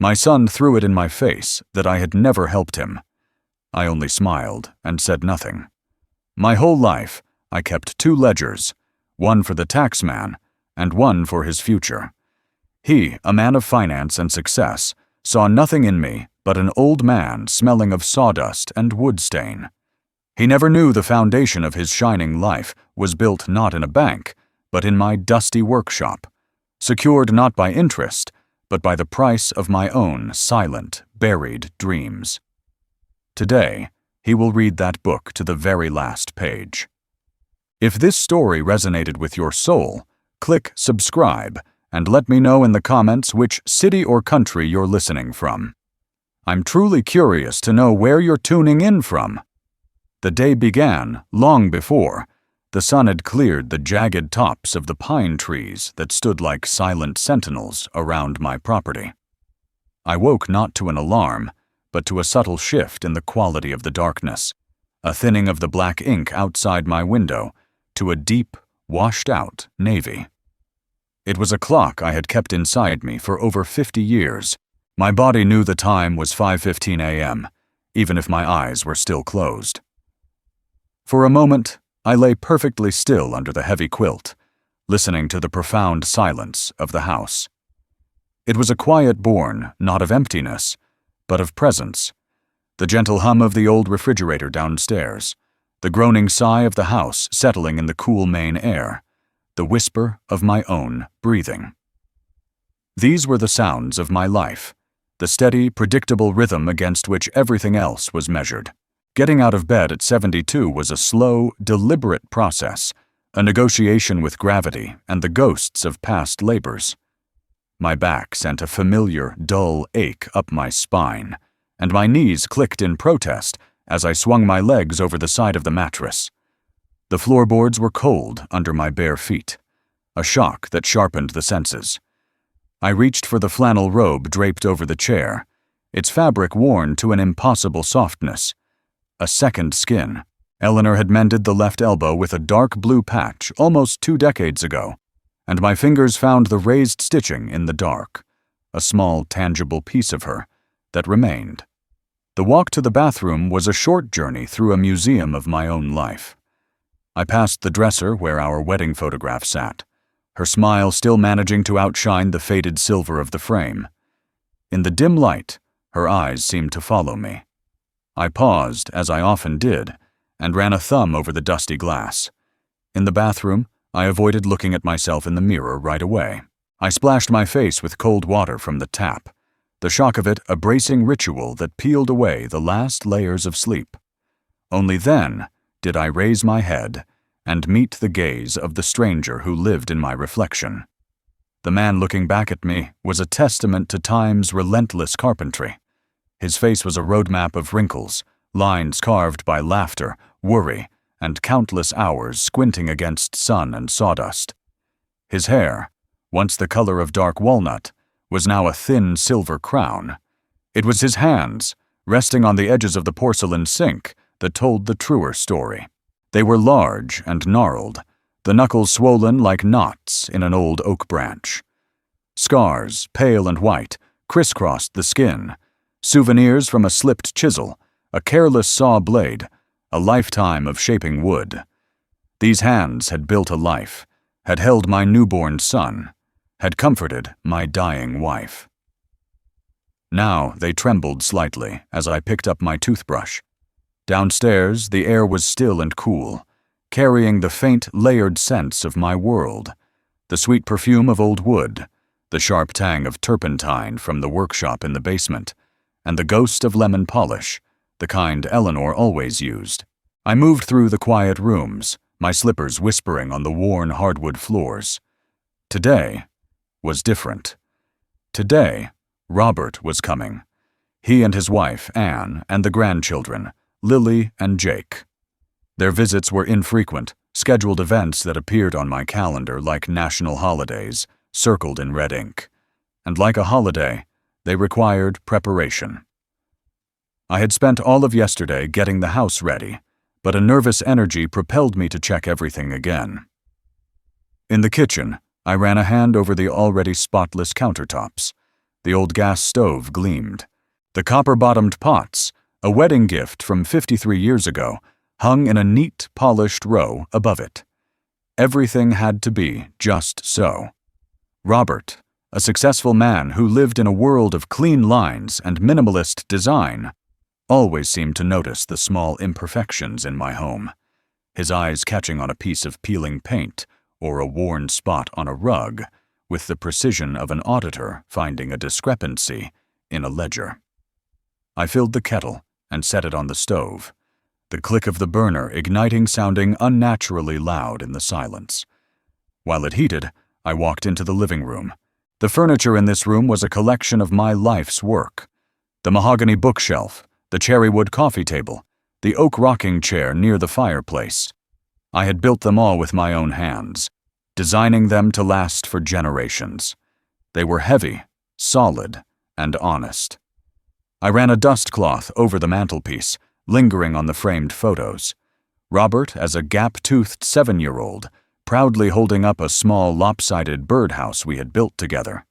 My son threw it in my face that I had never helped him. I only smiled and said nothing. My whole life, I kept 2 ledgers, one for the taxman and one for his future. He, a man of finance and success, saw nothing in me but an old man smelling of sawdust and wood stain. He never knew the foundation of his shining life was built not in a bank, but in my dusty workshop, secured not by interest, but by the price of my own silent, buried dreams. Today, he will read that book to the very last page. If this story resonated with your soul, click subscribe and let me know in the comments which city or country you're listening from. I'm truly curious to know where you're tuning in from. The day began long before the sun had cleared the jagged tops of the pine trees that stood like silent sentinels around my property. I woke not to an alarm, but to a subtle shift in the quality of the darkness, a thinning of the black ink outside my window to a deep, washed-out navy. It was a clock I had kept inside me for over 50 years. My body knew the time was 5:15 a.m., even if my eyes were still closed. For a moment, I lay perfectly still under the heavy quilt, listening to the profound silence of the house. It was a quiet born, not of emptiness, but of presence. The gentle hum of the old refrigerator downstairs, the groaning sigh of the house settling in the cool Maine air, the whisper of my own breathing. These were the sounds of my life, the steady, predictable rhythm against which everything else was measured. Getting out of bed at 72 was a slow, deliberate process, a negotiation with gravity and the ghosts of past labors. My back sent a familiar, dull ache up my spine, and my knees clicked in protest as I swung my legs over the side of the mattress. The floorboards were cold under my bare feet, a shock that sharpened the senses. I reached for the flannel robe draped over the chair, its fabric worn to an impossible softness. A second skin. Eleanor had mended the left elbow with a dark blue patch almost 2 decades ago, and my fingers found the raised stitching in the dark, a small, tangible piece of her that remained. The walk to the bathroom was a short journey through a museum of my own life. I passed the dresser where our wedding photograph sat, her smile still managing to outshine the faded silver of the frame. In the dim light, her eyes seemed to follow me. I paused, as I often did, and ran a thumb over the dusty glass. In the bathroom, I avoided looking at myself in the mirror right away. I splashed my face with cold water from the tap, the shock of it a bracing ritual that peeled away the last layers of sleep. Only then did I raise my head and meet the gaze of the stranger who lived in my reflection. The man looking back at me was a testament to time's relentless carpentry. His face was a roadmap of wrinkles, lines carved by laughter, worry, and countless hours squinting against sun and sawdust. His hair, once the color of dark walnut, was now a thin silver crown. It was his hands, resting on the edges of the porcelain sink, that told the truer story. They were large and gnarled, the knuckles swollen like knots in an old oak branch. Scars, pale and white, crisscrossed the skin, souvenirs from a slipped chisel, a careless saw blade, a lifetime of shaping wood. These hands had built a life, had held my newborn son, had comforted my dying wife. Now they trembled slightly as I picked up my toothbrush. Downstairs, the air was still and cool, carrying the faint, layered scents of my world, the sweet perfume of old wood, the sharp tang of turpentine from the workshop in the basement, and the ghost of lemon polish, the kind Eleanor always used. I moved through the quiet rooms, my slippers whispering on the worn hardwood floors. Today was different. Today, Robert was coming. He and his wife, Anne, and the grandchildren, Lily and Jake. Their visits were infrequent, scheduled events that appeared on my calendar like national holidays, circled in red ink. And like a holiday, they required preparation. I had spent all of yesterday getting the house ready, but a nervous energy propelled me to check everything again. In the kitchen, I ran a hand over the already spotless countertops. The old gas stove gleamed. The copper-bottomed pots, a wedding gift from 53 years ago, hung in a neat, polished row above it. Everything had to be just so. Robert, a successful man who lived in a world of clean lines and minimalist design, always seemed to notice the small imperfections in my home, his eyes catching on a piece of peeling paint or a worn spot on a rug with the precision of an auditor finding a discrepancy in a ledger. I filled the kettle and set it on the stove, the click of the burner igniting sounding unnaturally loud in the silence. While it heated, I walked into the living room. The furniture in this room was a collection of my life's work. The mahogany bookshelf, the cherrywood coffee table, the oak rocking chair near the fireplace. I had built them all with my own hands, designing them to last for generations. They were heavy, solid, and honest. I ran a dust cloth over the mantelpiece, lingering on the framed photos. Robert as a gap-toothed 7-year-old, proudly holding up a small lopsided birdhouse we had built together.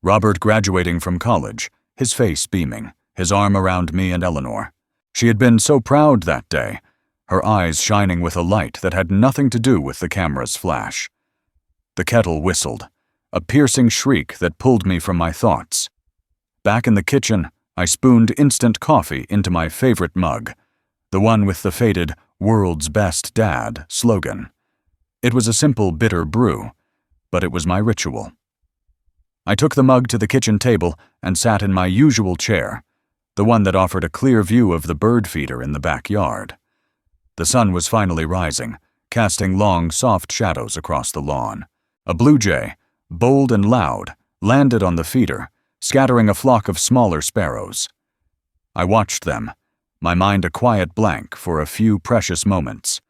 Robert graduating from college, his face beaming, his arm around me and Eleanor. She had been so proud that day, her eyes shining with a light that had nothing to do with the camera's flash. The kettle whistled, a piercing shriek that pulled me from my thoughts. Back in the kitchen, I spooned instant coffee into my favorite mug, the one with the faded "World's Best Dad" slogan. It was a simple bitter brew, but it was my ritual. I took the mug to the kitchen table and sat in my usual chair, the one that offered a clear view of the bird feeder in the backyard. The sun was finally rising, casting long, soft shadows across the lawn. A blue jay, bold and loud, landed on the feeder, scattering a flock of smaller sparrows. I watched them, my mind a quiet blank for a few precious moments.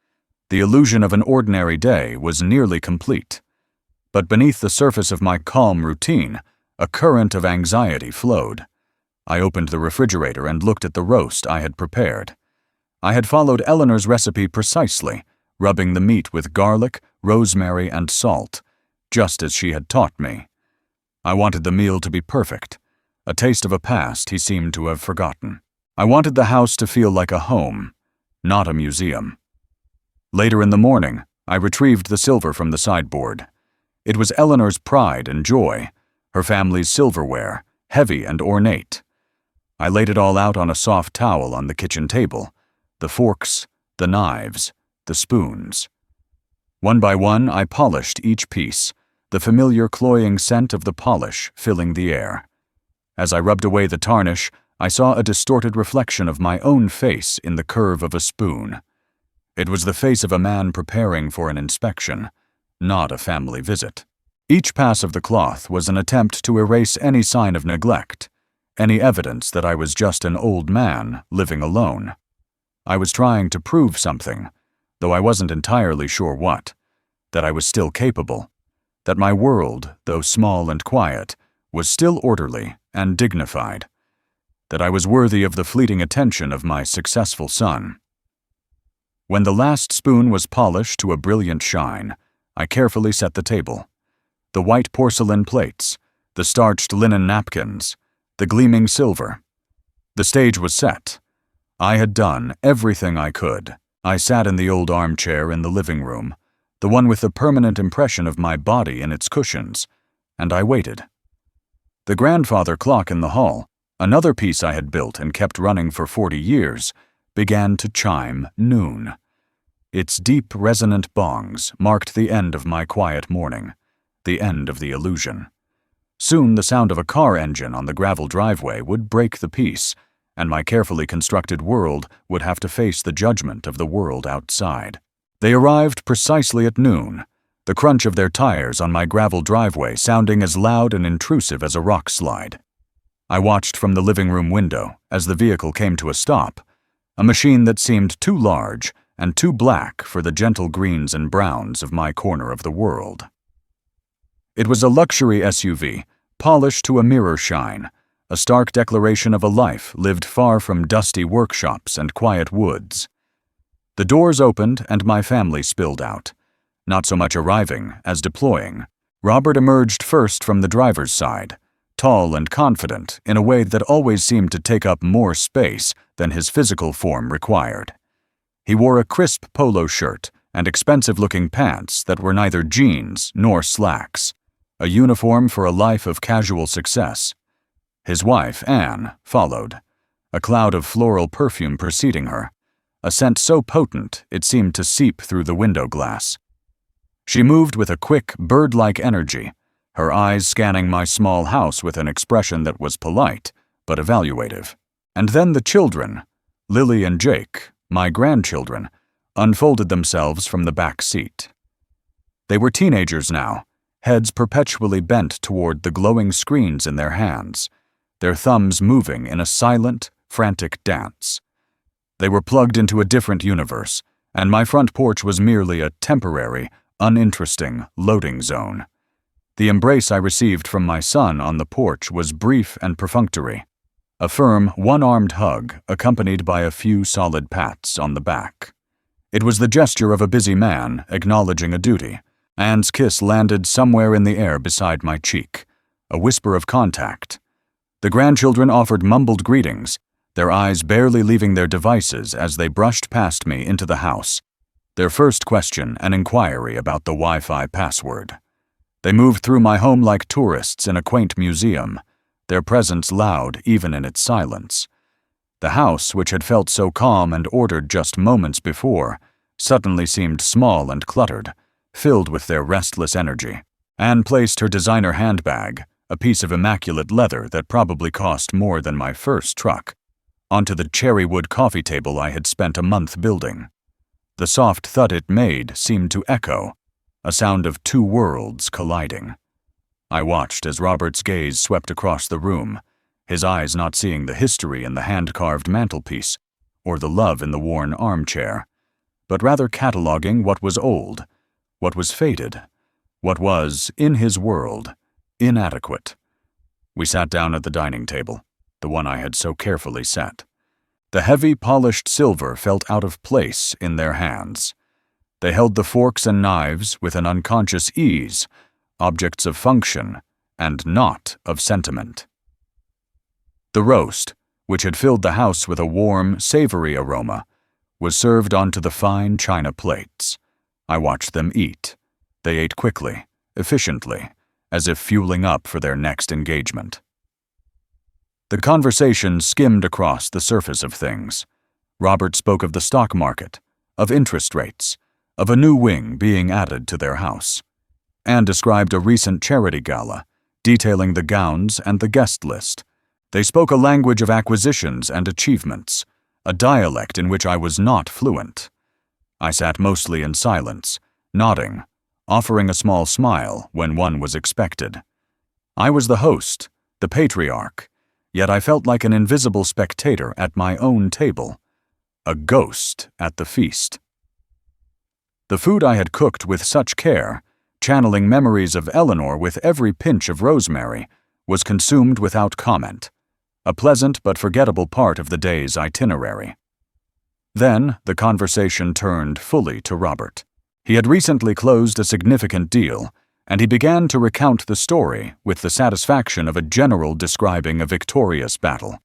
The illusion of an ordinary day was nearly complete. But beneath the surface of my calm routine, a current of anxiety flowed. I opened the refrigerator and looked at the roast I had prepared. I had followed Eleanor's recipe precisely, rubbing the meat with garlic, rosemary, and salt, just as she had taught me. I wanted the meal to be perfect, a taste of a past he seemed to have forgotten. I wanted the house to feel like a home, not a museum. Later in the morning, I retrieved the silver from the sideboard. It was Eleanor's pride and joy, her family's silverware, heavy and ornate. I laid it all out on a soft towel on the kitchen table, the forks, the knives, the spoons. One by one, I polished each piece, the familiar cloying scent of the polish filling the air. As I rubbed away the tarnish, I saw a distorted reflection of my own face in the curve of a spoon. It was the face of a man preparing for an inspection, not a family visit. Each pass of the cloth was an attempt to erase any sign of neglect, any evidence that I was just an old man living alone. I was trying to prove something, though I wasn't entirely sure what, that I was still capable, that my world, though small and quiet, was still orderly and dignified, that I was worthy of the fleeting attention of my successful son. When the last spoon was polished to a brilliant shine, I carefully set the table. The white porcelain plates, the starched linen napkins, the gleaming silver. The stage was set. I had done everything I could. I sat in the old armchair in the living room, the one with the permanent impression of my body in its cushions, and I waited. The grandfather clock in the hall, another piece I had built and kept running for 40 years, began to chime noon. Its deep, resonant bongs marked the end of my quiet morning, the end of the illusion. Soon the sound of a car engine on the gravel driveway would break the peace, and my carefully constructed world would have to face the judgment of the world outside. They arrived precisely at noon, the crunch of their tires on my gravel driveway sounding as loud and intrusive as a rock slide. I watched from the living room window as the vehicle came to a stop, a machine that seemed too large and too black for the gentle greens and browns of my corner of the world. It was a luxury SUV, polished to a mirror shine, a stark declaration of a life lived far from dusty workshops and quiet woods. The doors opened and my family spilled out, not so much arriving as deploying. Robert emerged first from the driver's side, tall and confident in a way that always seemed to take up more space than his physical form required. He wore a crisp polo shirt and expensive-looking pants that were neither jeans nor slacks, a uniform for a life of casual success. His wife, Anne, followed, a cloud of floral perfume preceding her, a scent so potent it seemed to seep through the window glass. She moved with a quick, bird-like energy, her eyes scanning my small house with an expression that was polite but evaluative. And then the children, Lily and Jake, my grandchildren, unfolded themselves from the back seat. They were teenagers now, heads perpetually bent toward the glowing screens in their hands, their thumbs moving in a silent, frantic dance. They were plugged into a different universe, and my front porch was merely a temporary, uninteresting loading zone. The embrace I received from my son on the porch was brief and perfunctory, a firm, one-armed hug accompanied by a few solid pats on the back. It was the gesture of a busy man acknowledging a duty. Anne's kiss landed somewhere in the air beside my cheek, a whisper of contact. The grandchildren offered mumbled greetings, their eyes barely leaving their devices as they brushed past me into the house, their first question an inquiry about the Wi-Fi password. They moved through my home like tourists in a quaint museum, their presence loud even in its silence. The house, which had felt so calm and ordered just moments before, suddenly seemed small and cluttered, filled with their restless energy. Anne placed her designer handbag, a piece of immaculate leather that probably cost more than my first truck, onto the cherry-wood coffee table I had spent a month building. The soft thud it made seemed to echo, a sound of two worlds colliding. I watched as Robert's gaze swept across the room, his eyes not seeing the history in the hand-carved mantelpiece or the love in the worn armchair, but rather cataloging what was old, what was faded, what was, in his world, inadequate. We sat down at the dining table, the one I had so carefully set. The heavy, polished silver felt out of place in their hands. They held the forks and knives with an unconscious ease, objects of function and not of sentiment. The roast, which had filled the house with a warm, savory aroma, was served onto the fine china plates. I watched them eat. They ate quickly, efficiently, as if fueling up for their next engagement. The conversation skimmed across the surface of things. Robert spoke of the stock market, of interest rates, of a new wing being added to their house. Anne described a recent charity gala, detailing the gowns and the guest list. They spoke a language of acquisitions and achievements, a dialect in which I was not fluent. I sat mostly in silence, nodding, offering a small smile when one was expected. I was the host, the patriarch, yet I felt like an invisible spectator at my own table, a ghost at the feast. The food I had cooked with such care, channeling memories of Eleanor with every pinch of rosemary, was consumed without comment, a pleasant but forgettable part of the day's itinerary. Then the conversation turned fully to Robert. He had recently closed a significant deal, and he began to recount the story with the satisfaction of a general describing a victorious battle.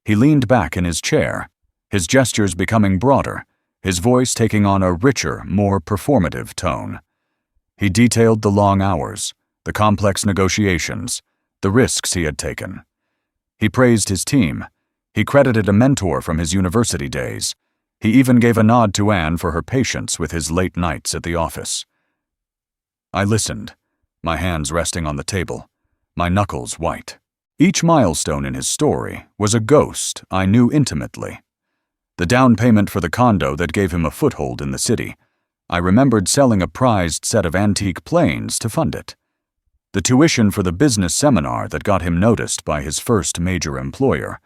He leaned back in his chair, his gestures becoming broader, his voice taking on a richer, more performative tone. He detailed the long hours, the complex negotiations, the risks he had taken. He praised his team. He credited a mentor from his university days. He even gave a nod to Anne for her patience with his late nights at the office. I listened, my hands resting on the table, my knuckles white. Each milestone in his story was a ghost I knew intimately. The down payment for the condo that gave him a foothold in the city. I remembered selling a prized set of antique planes to fund it. The tuition for the business seminar that got him noticed by his first major employer.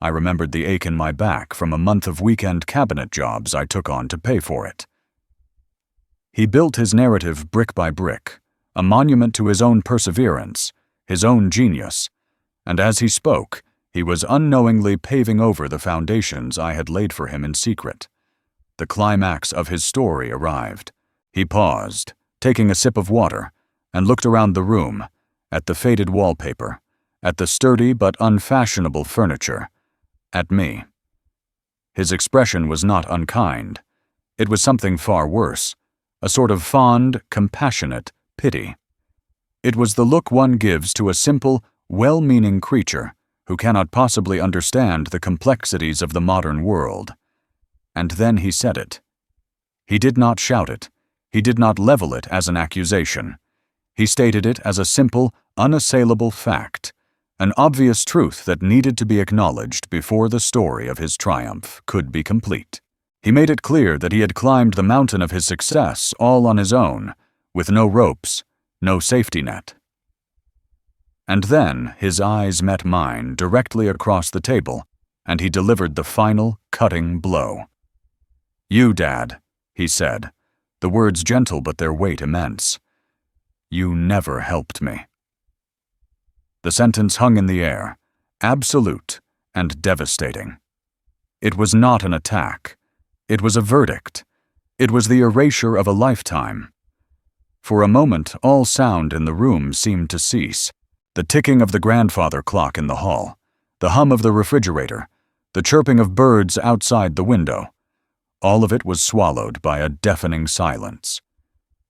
I remembered the ache in my back from a month of weekend cabinet jobs I took on to pay for it. He built his narrative brick by brick, a monument to his own perseverance, his own genius, and as he spoke, he was unknowingly paving over the foundations I had laid for him in secret. The climax of his story arrived. He paused, taking a sip of water, and looked around the room, at the faded wallpaper, at the sturdy but unfashionable furniture, at me. His expression was not unkind. It was something far worse, a sort of fond, compassionate pity. It was the look one gives to a simple, well-meaning creature who cannot possibly understand the complexities of the modern world. And then he said it. He did not shout it. He did not level it as an accusation. He stated it as a simple, unassailable fact, an obvious truth that needed to be acknowledged before the story of his triumph could be complete. He made it clear that he had climbed the mountain of his success all on his own, with no ropes, no safety net. And then his eyes met mine directly across the table, and he delivered the final, cutting blow. "You, Dad," he said, the words gentle but their weight immense. "You never helped me." The sentence hung in the air, absolute and devastating. It was not an attack. It was a verdict. It was the erasure of a lifetime. For a moment, all sound in the room seemed to cease. The ticking of the grandfather clock in the hall, the hum of the refrigerator, the chirping of birds outside the window. All of it was swallowed by a deafening silence.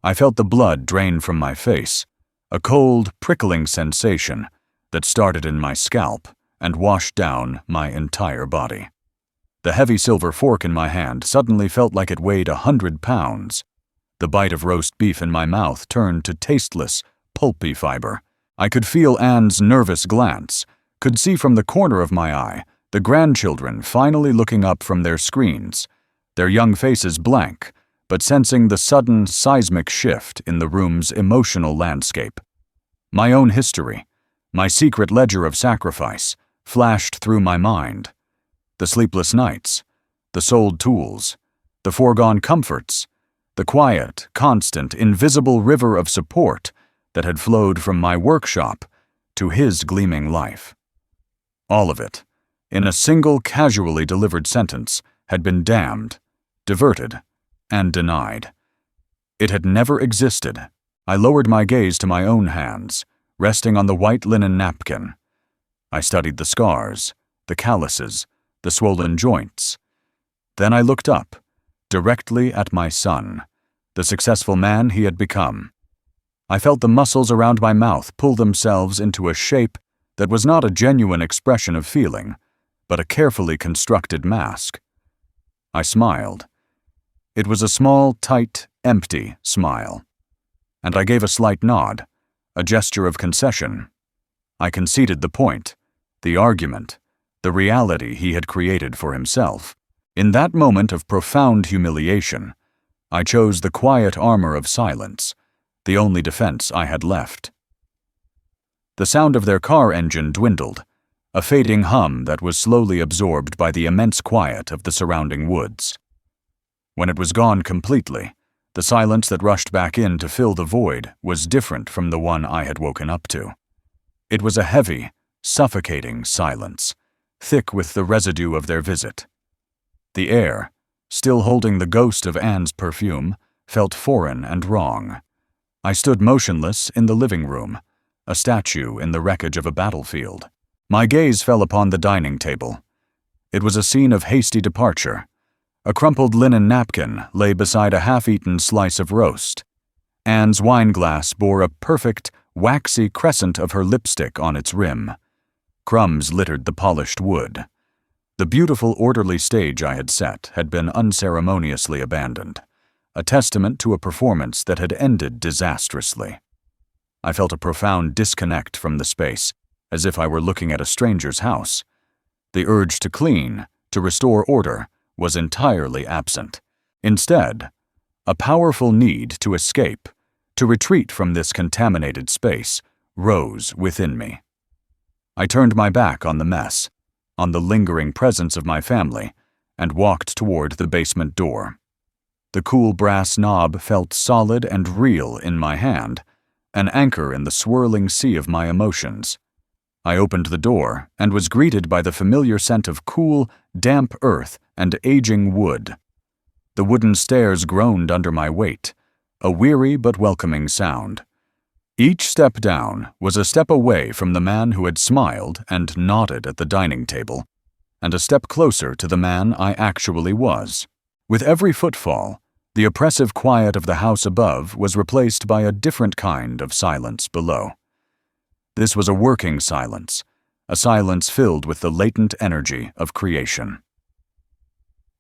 I felt the blood drain from my face, a cold, prickling sensation that started in my scalp and washed down my entire body. The heavy silver fork in my hand suddenly felt like it weighed 100 pounds. The bite of roast beef in my mouth turned to tasteless, pulpy fiber. I could feel Anne's nervous glance, could see from the corner of my eye the grandchildren finally looking up from their screens, their young faces blank, but sensing the sudden seismic shift in the room's emotional landscape. My own history, my secret ledger of sacrifice, flashed through my mind. The sleepless nights, the sold tools, the foregone comforts, the quiet, constant, invisible river of support that had flowed from my workshop to his gleaming life. All of it, in a single casually delivered sentence, had been damned, diverted, and denied. It had never existed. I lowered my gaze to my own hands, resting on the white linen napkin. I studied the scars, the calluses, the swollen joints. Then I looked up, directly at my son, the successful man he had become. I felt the muscles around my mouth pull themselves into a shape that was not a genuine expression of feeling, but a carefully constructed mask. I smiled. It was a small, tight, empty smile. And I gave a slight nod, a gesture of concession. I conceded the point, the argument, the reality he had created for himself. In that moment of profound humiliation, I chose the quiet armor of silence, the only defense I had left. The sound of their car engine dwindled, a fading hum that was slowly absorbed by the immense quiet of the surrounding woods. When it was gone completely, the silence that rushed back in to fill the void was different from the one I had woken up to. It was a heavy, suffocating silence, thick with the residue of their visit. The air, still holding the ghost of Anne's perfume, felt foreign and wrong. I stood motionless in the living room, a statue in the wreckage of a battlefield. My gaze fell upon the dining table. It was a scene of hasty departure. A crumpled linen napkin lay beside a half-eaten slice of roast. Anne's wineglass bore a perfect, waxy crescent of her lipstick on its rim. Crumbs littered the polished wood. The beautiful, orderly stage I had set had been unceremoniously abandoned, a testament to a performance that had ended disastrously. I felt a profound disconnect from the space, as if I were looking at a stranger's house. The urge to clean, to restore order, was entirely absent. Instead, a powerful need to escape, to retreat from this contaminated space, rose within me. I turned my back on the mess, on the lingering presence of my family, and walked toward the basement door. The cool brass knob felt solid and real in my hand, an anchor in the swirling sea of my emotions. I opened the door and was greeted by the familiar scent of cool, damp earth and aging wood. The wooden stairs groaned under my weight, a weary but welcoming sound. Each step down was a step away from the man who had smiled and nodded at the dining table, and a step closer to the man I actually was. With every footfall, the oppressive quiet of the house above was replaced by a different kind of silence below. This was a working silence, a silence filled with the latent energy of creation.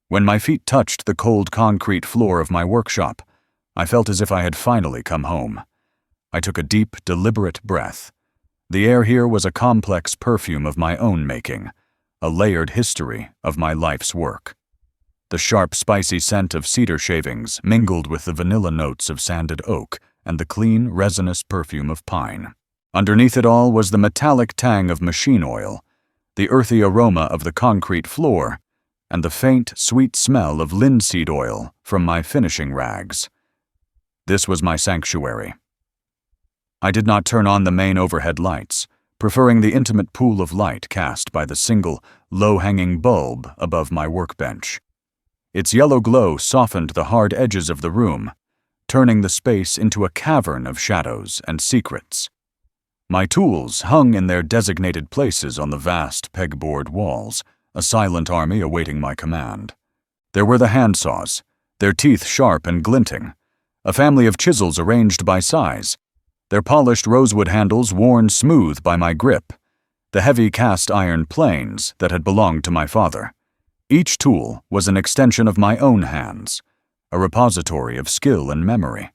When my feet touched the cold concrete floor of my workshop, I felt as if I had finally come home. I took a deep, deliberate breath. The air here was a complex perfume of my own making, a layered history of my life's work. The sharp, spicy scent of cedar shavings mingled with the vanilla notes of sanded oak and the clean, resinous perfume of pine. Underneath it all was the metallic tang of machine oil, the earthy aroma of the concrete floor, and the faint, sweet smell of linseed oil from my finishing rags. This was my sanctuary. I did not turn on the main overhead lights, preferring the intimate pool of light cast by the single, low-hanging bulb above my workbench. Its yellow glow softened the hard edges of the room, turning the space into a cavern of shadows and secrets. My tools hung in their designated places on the vast pegboard walls, a silent army awaiting my command. There were the handsaws, their teeth sharp and glinting, a family of chisels arranged by size, their polished rosewood handles worn smooth by my grip, the heavy cast-iron planes that had belonged to my father. Each tool was an extension of my own hands, a repository of skill and memory.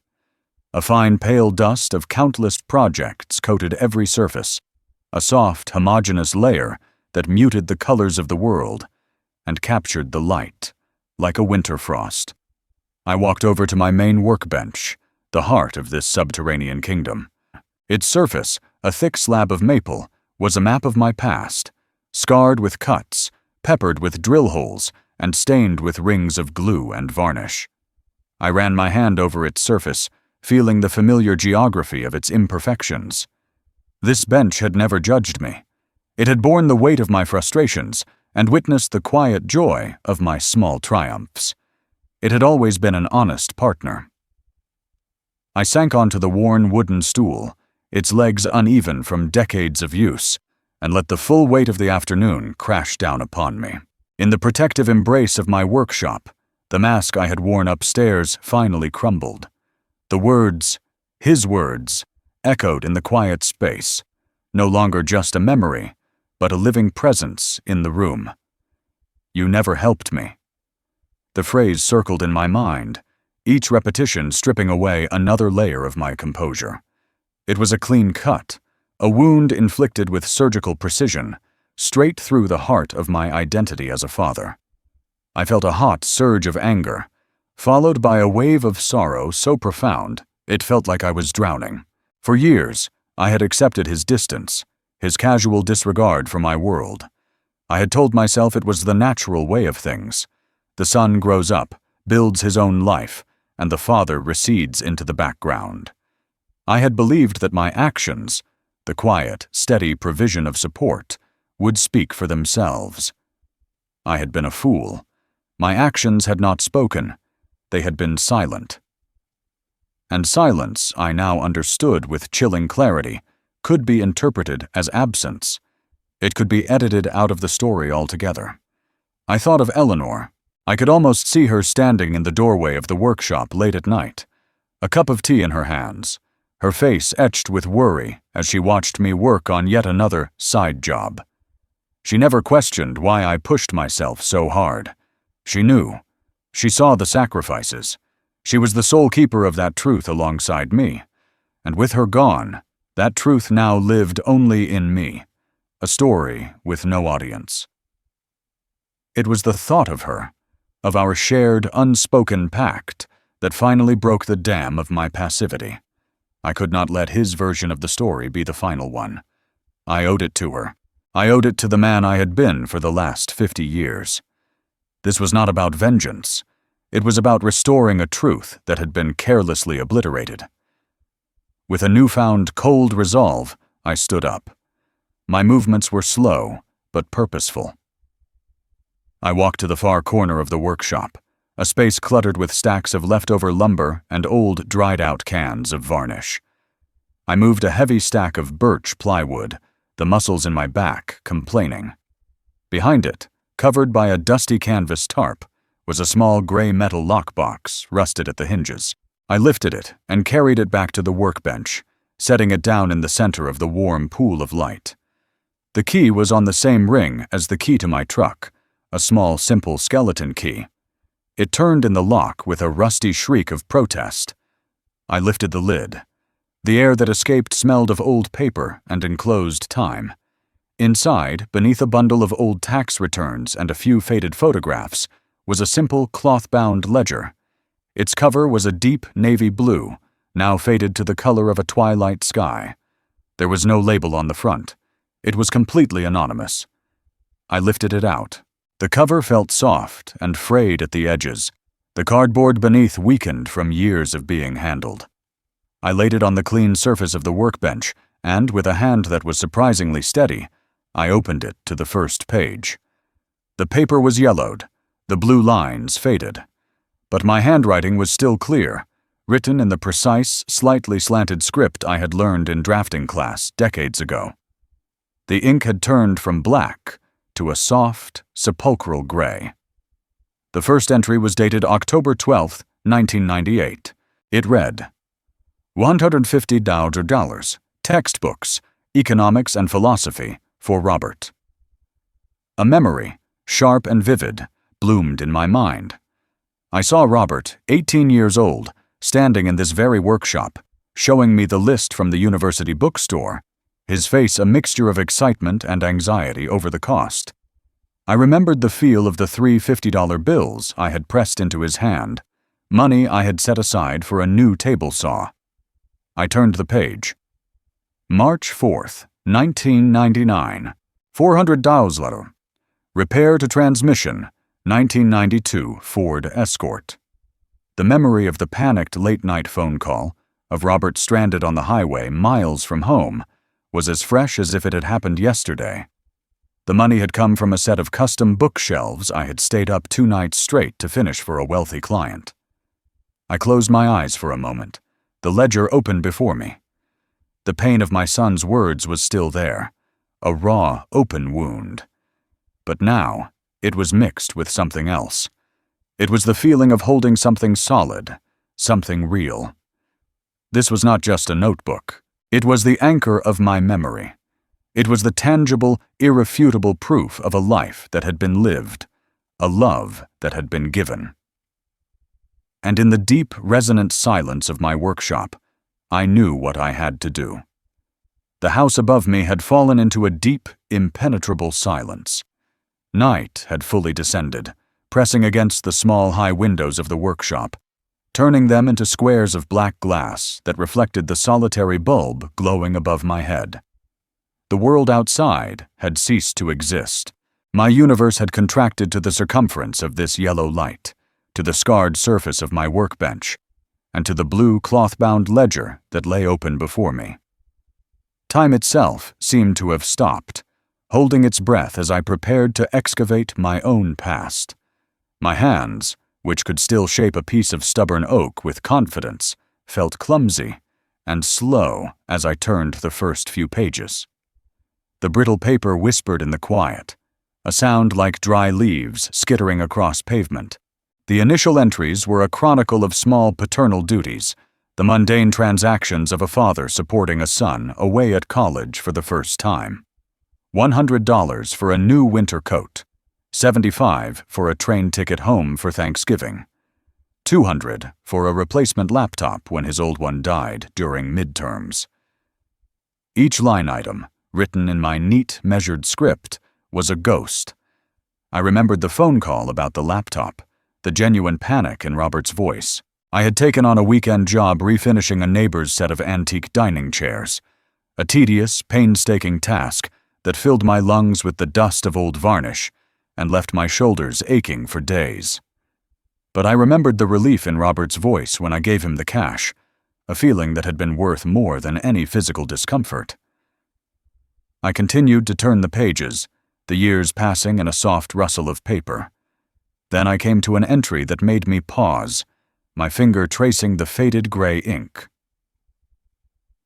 A fine pale dust of countless projects coated every surface, a soft, homogeneous layer that muted the colors of the world and captured the light, like a winter frost. I walked over to my main workbench, the heart of this subterranean kingdom. Its surface, a thick slab of maple, was a map of my past, scarred with cuts, peppered with drill holes, and stained with rings of glue and varnish. I ran my hand over its surface, feeling the familiar geography of its imperfections. This bench had never judged me. It had borne the weight of my frustrations and witnessed the quiet joy of my small triumphs. It had always been an honest partner. I sank onto the worn wooden stool, its legs uneven from decades of use, and let the full weight of the afternoon crash down upon me. In the protective embrace of my workshop, the mask I had worn upstairs finally crumbled. The words, his words, echoed in the quiet space, no longer just a memory, but a living presence in the room. You never helped me. The phrase circled in my mind, each repetition stripping away another layer of my composure. It was a clean cut, a wound inflicted with surgical precision, straight through the heart of my identity as a father. I felt a hot surge of anger, followed by a wave of sorrow so profound it felt like I was drowning. For years, I had accepted his distance, his casual disregard for my world. I had told myself it was the natural way of things. The son grows up, builds his own life, and the father recedes into the background. I had believed that my actions, the quiet, steady provision of support, would speak for themselves. I had been a fool. My actions had not spoken. They had been silent. And silence, I now understood with chilling clarity, could be interpreted as absence. It could be edited out of the story altogether. I thought of Eleanor. I could almost see her standing in the doorway of the workshop late at night, a cup of tea in her hands, her face etched with worry as she watched me work on yet another side job. She never questioned why I pushed myself so hard. She knew. She saw the sacrifices. She was the sole keeper of that truth alongside me, and with her gone, that truth now lived only in me, a story with no audience. It was the thought of her, of our shared, unspoken pact, that finally broke the dam of my passivity. I could not let his version of the story be the final one. I owed it to her. I owed it to the man I had been for the last 50 years. This was not about vengeance. It was about restoring a truth that had been carelessly obliterated. With a newfound cold resolve, I stood up. My movements were slow, but purposeful. I walked to the far corner of the workshop, a space cluttered with stacks of leftover lumber and old dried-out cans of varnish. I moved a heavy stack of birch plywood, the muscles in my back complaining. Behind it, covered by a dusty canvas tarp, was a small gray metal lockbox, rusted at the hinges. I lifted it and carried it back to the workbench, setting it down in the center of the warm pool of light. The key was on the same ring as the key to my truck, a small, simple skeleton key. It turned in the lock with a rusty shriek of protest. I lifted the lid. The air that escaped smelled of old paper and enclosed time. Inside, beneath a bundle of old tax returns and a few faded photographs, was a simple cloth-bound ledger. Its cover was a deep navy blue, now faded to the color of a twilight sky. There was no label on the front. It was completely anonymous. I lifted it out. The cover felt soft and frayed at the edges. The cardboard beneath weakened from years of being handled. I laid it on the clean surface of the workbench, and with a hand that was surprisingly steady, I opened it to the first page. The paper was yellowed, the blue lines faded. But my handwriting was still clear, written in the precise, slightly slanted script I had learned in drafting class decades ago. The ink had turned from black to a soft, sepulchral gray. The first entry was dated October 12, 1998. It read, $150, textbooks, economics and philosophy, for Robert. A memory, sharp and vivid, bloomed in my mind. I saw Robert, 18 years old, standing in this very workshop, showing me the list from the university bookstore, his face a mixture of excitement and anxiety over the cost. I remembered the feel of the three $50 bills I had pressed into his hand, money I had set aside for a new table saw. I turned the page. March 4th, 1999. $400. Repair to transmission, 1992 Ford Escort. The memory of the panicked late-night phone call, of Robert stranded on the highway miles from home, was as fresh as if it had happened yesterday. The money had come from a set of custom bookshelves I had stayed up 2 nights straight to finish for a wealthy client. I closed my eyes for a moment. The ledger opened before me. The pain of my son's words was still there, a raw, open wound. But now, it was mixed with something else. It was the feeling of holding something solid, something real. This was not just a notebook. It was the anchor of my memory. It was the tangible, irrefutable proof of a life that had been lived, a love that had been given. And in the deep, resonant silence of my workshop, I knew what I had to do. The house above me had fallen into a deep, impenetrable silence. Night had fully descended, pressing against the small, high windows of the workshop, turning them into squares of black glass that reflected the solitary bulb glowing above my head. The world outside had ceased to exist. My universe had contracted to the circumference of this yellow light, to the scarred surface of my workbench, and to the blue cloth-bound ledger that lay open before me. Time itself seemed to have stopped, holding its breath as I prepared to excavate my own past. My hands, which could still shape a piece of stubborn oak with confidence, felt clumsy and slow as I turned the first few pages. The brittle paper whispered in the quiet, a sound like dry leaves skittering across pavement. The initial entries were a chronicle of small paternal duties, the mundane transactions of a father supporting a son away at college for the first time. $100 for a new winter coat, $75 for a train ticket home for Thanksgiving, $200 for a replacement laptop when his old one died during midterms. Each line item, written in my neat, measured script, was a ghost. I remembered the phone call about the laptop, the genuine panic in Robert's voice. I had taken on a weekend job refinishing a neighbor's set of antique dining chairs, a tedious, painstaking task that filled my lungs with the dust of old varnish and left my shoulders aching for days. But I remembered the relief in Robert's voice when I gave him the cash, a feeling that had been worth more than any physical discomfort. I continued to turn the pages, the years passing in a soft rustle of paper. Then I came to an entry that made me pause, my finger tracing the faded gray ink.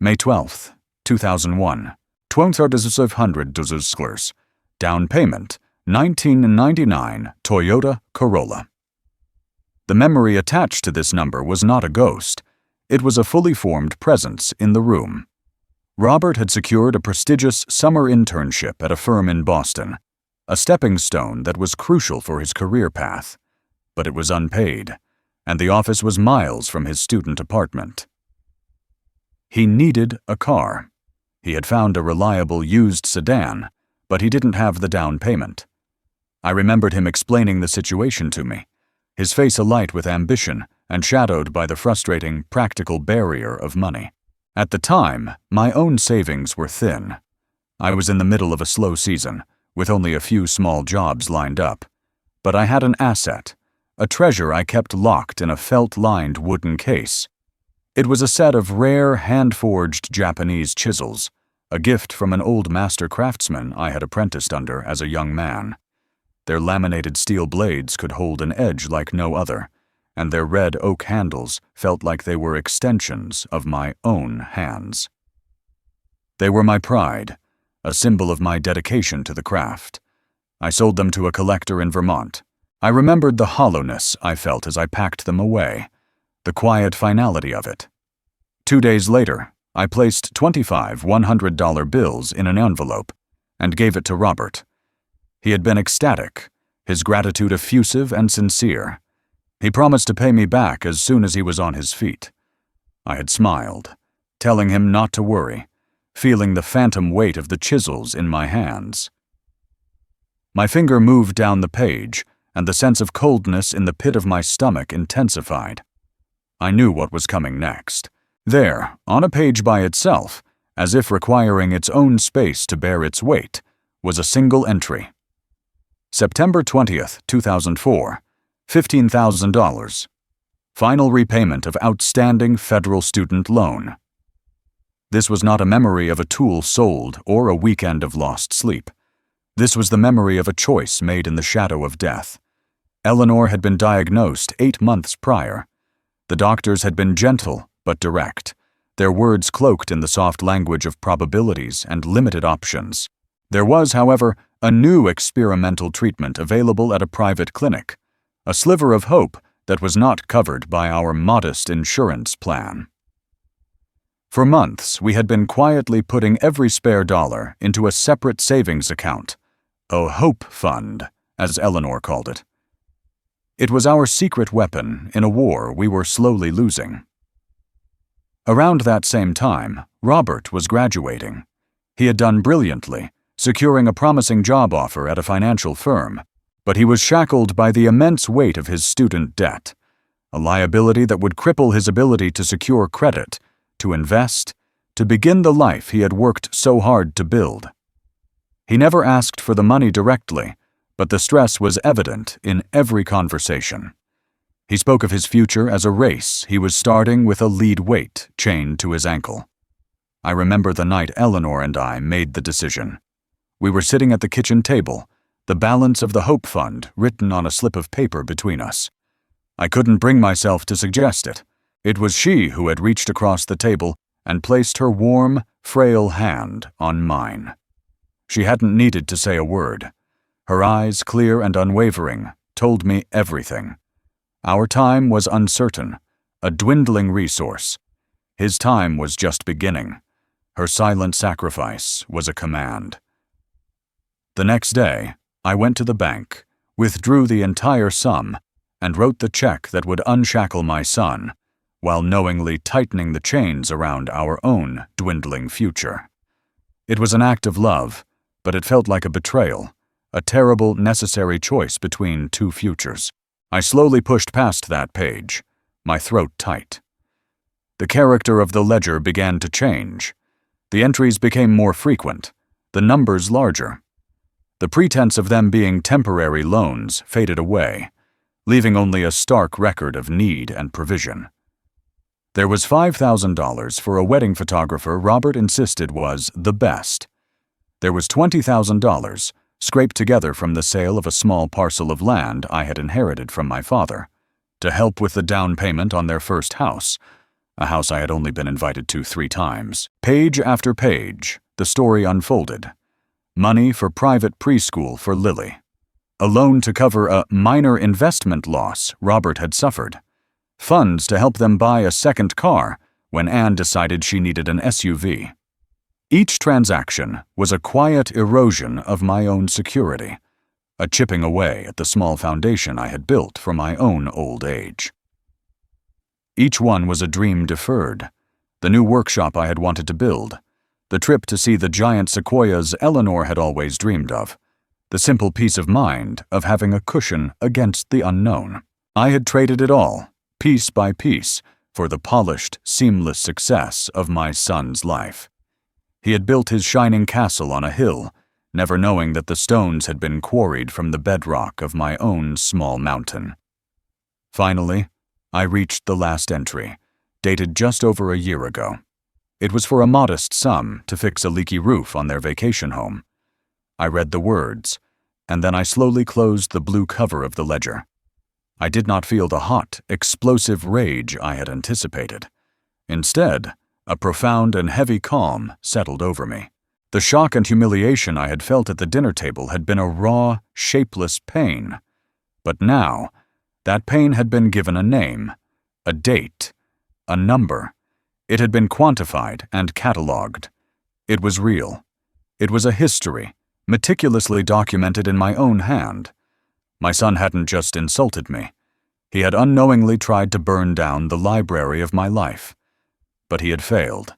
May 12th, 2001. $2,500. Down payment, 1999 Toyota Corolla. The memory attached to this number was not a ghost. It was a fully formed presence in the room. Robert had secured a prestigious summer internship at a firm in Boston, a stepping stone that was crucial for his career path. But it was unpaid, and the office was miles from his student apartment. He needed a car. He had found a reliable used sedan, but he didn't have the down payment. I remembered him explaining the situation to me, his face alight with ambition and shadowed by the frustrating practical barrier of money. At the time, my own savings were thin. I was in the middle of a slow season, with only a few small jobs lined up. But I had an asset, a treasure I kept locked in a felt-lined wooden case. It was a set of rare hand-forged Japanese chisels, a gift from an old master craftsman I had apprenticed under as a young man. Their laminated steel blades could hold an edge like no other, and their red oak handles felt like they were extensions of my own hands. They were my pride, a symbol of my dedication to the craft. I sold them to a collector in Vermont. I remembered the hollowness I felt as I packed them away, the quiet finality of it. 2 days later, I placed 25 $100 bills in an envelope and gave it to Robert. He had been ecstatic, his gratitude effusive and sincere. He promised to pay me back as soon as he was on his feet. I had smiled, telling him not to worry, feeling the phantom weight of the chisels in my hands. My finger moved down the page, and the sense of coldness in the pit of my stomach intensified. I knew what was coming next. There, on a page by itself, as if requiring its own space to bear its weight, was a single entry. September 20th, 2004, $15,000. Final repayment of outstanding federal student loan. This was not a memory of a tool sold or a weekend of lost sleep. This was the memory of a choice made in the shadow of death. Eleanor had been diagnosed 8 months prior. The doctors had been gentle but direct, their words cloaked in the soft language of probabilities and limited options. There was, however, a new experimental treatment available at a private clinic, a sliver of hope that was not covered by our modest insurance plan. For months, we had been quietly putting every spare dollar into a separate savings account, a hope fund, as Eleanor called it. It was our secret weapon in a war we were slowly losing. Around that same time, Robert was graduating. He had done brilliantly, securing a promising job offer at a financial firm, but he was shackled by the immense weight of his student debt, a liability that would cripple his ability to secure credit, to invest, to begin the life he had worked so hard to build. He never asked for the money directly, but the stress was evident in every conversation. He spoke of his future as a race he was starting with a lead weight chained to his ankle. I remember the night Eleanor and I made the decision. We were sitting at the kitchen table, the balance of the Hope Fund written on a slip of paper between us. I couldn't bring myself to suggest it. It was she who had reached across the table and placed her warm, frail hand on mine. She hadn't needed to say a word. Her eyes, clear and unwavering, told me everything. Our time was uncertain, a dwindling resource. His time was just beginning. Her silent sacrifice was a command. The next day, I went to the bank, withdrew the entire sum, and wrote the check that would unshackle my son, while knowingly tightening the chains around our own dwindling future. It was an act of love, but it felt like a betrayal, a terrible, necessary choice between two futures. I slowly pushed past that page, my throat tight. The character of the ledger began to change. The entries became more frequent, the numbers larger. The pretense of them being temporary loans faded away, leaving only a stark record of need and provision. There was $5,000 for a wedding photographer Robert insisted was the best. There was $20,000, scraped together from the sale of a small parcel of land I had inherited from my father, to help with the down payment on their first house, a house I had only been invited to 3 times. Page after page, the story unfolded. Money for private preschool for Lily. A loan to cover a minor investment loss Robert had suffered. Funds to help them buy a second car when Anne decided she needed an SUV. Each transaction was a quiet erosion of my own security, a chipping away at the small foundation I had built for my own old age. Each one was a dream deferred, the new workshop I had wanted to build, the trip to see the giant sequoias Eleanor had always dreamed of, the simple peace of mind of having a cushion against the unknown. I had traded it all, piece by piece, for the polished, seamless success of my son's life. He had built his shining castle on a hill, never knowing that the stones had been quarried from the bedrock of my own small mountain. Finally, I reached the last entry, dated just over a year ago. It was for a modest sum to fix a leaky roof on their vacation home. I read the words, and then I slowly closed the blue cover of the ledger. I did not feel the hot, explosive rage I had anticipated. Instead, a profound and heavy calm settled over me. The shock and humiliation I had felt at the dinner table had been a raw, shapeless pain. But now, that pain had been given a name, a date, a number. It had been quantified and catalogued. It was real. It was a history, meticulously documented in my own hand. My son hadn't just insulted me. He had unknowingly tried to burn down the library of my life. But he had failed,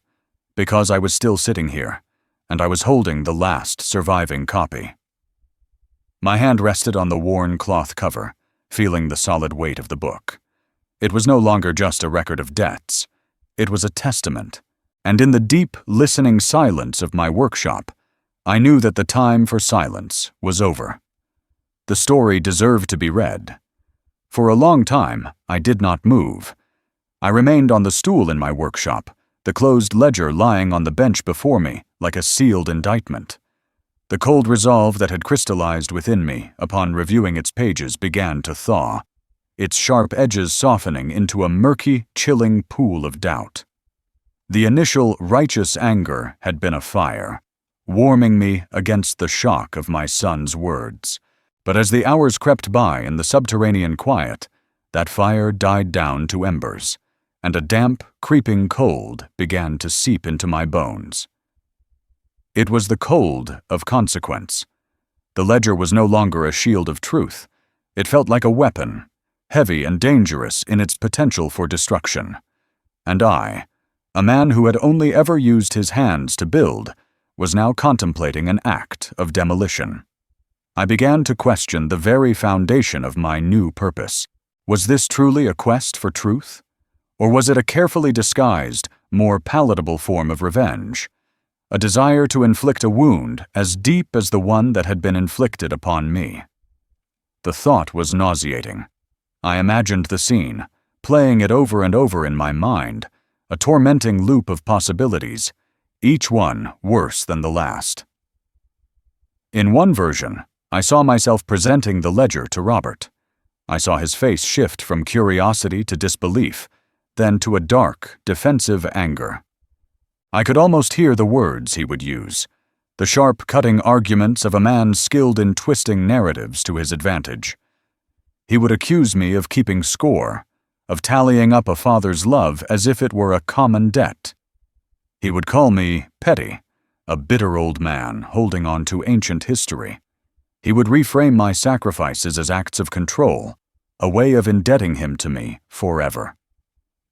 because I was still sitting here, and I was holding the last surviving copy. My hand rested on the worn cloth cover, feeling the solid weight of the book. It was no longer just a record of debts. It was a testament, and in the deep, listening silence of my workshop, I knew that the time for silence was over. The story deserved to be read. For a long time, I did not move. I remained on the stool in my workshop, the closed ledger lying on the bench before me like a sealed indictment. The cold resolve that had crystallized within me upon reviewing its pages began to thaw, its sharp edges softening into a murky, chilling pool of doubt. The initial righteous anger had been a fire, warming me against the shock of my son's words. But as the hours crept by in the subterranean quiet, that fire died down to embers, and a damp, creeping cold began to seep into my bones. It was the cold of consequence. The ledger was no longer a shield of truth. It felt like a weapon, heavy and dangerous in its potential for destruction. And I, a man who had only ever used his hands to build, was now contemplating an act of demolition. I began to question the very foundation of my new purpose. Was this truly a quest for truth? Or was it a carefully disguised, more palatable form of revenge? A desire to inflict a wound as deep as the one that had been inflicted upon me. The thought was nauseating. I imagined the scene, playing it over and over in my mind, a tormenting loop of possibilities, each one worse than the last. In one version, I saw myself presenting the ledger to Robert. I saw his face shift from curiosity to disbelief, then to a dark, defensive anger. I could almost hear the words he would use, the sharp, cutting arguments of a man skilled in twisting narratives to his advantage. He would accuse me of keeping score, of tallying up a father's love as if it were a common debt. He would call me petty, a bitter old man holding on to ancient history. He would reframe my sacrifices as acts of control, a way of indebting him to me forever.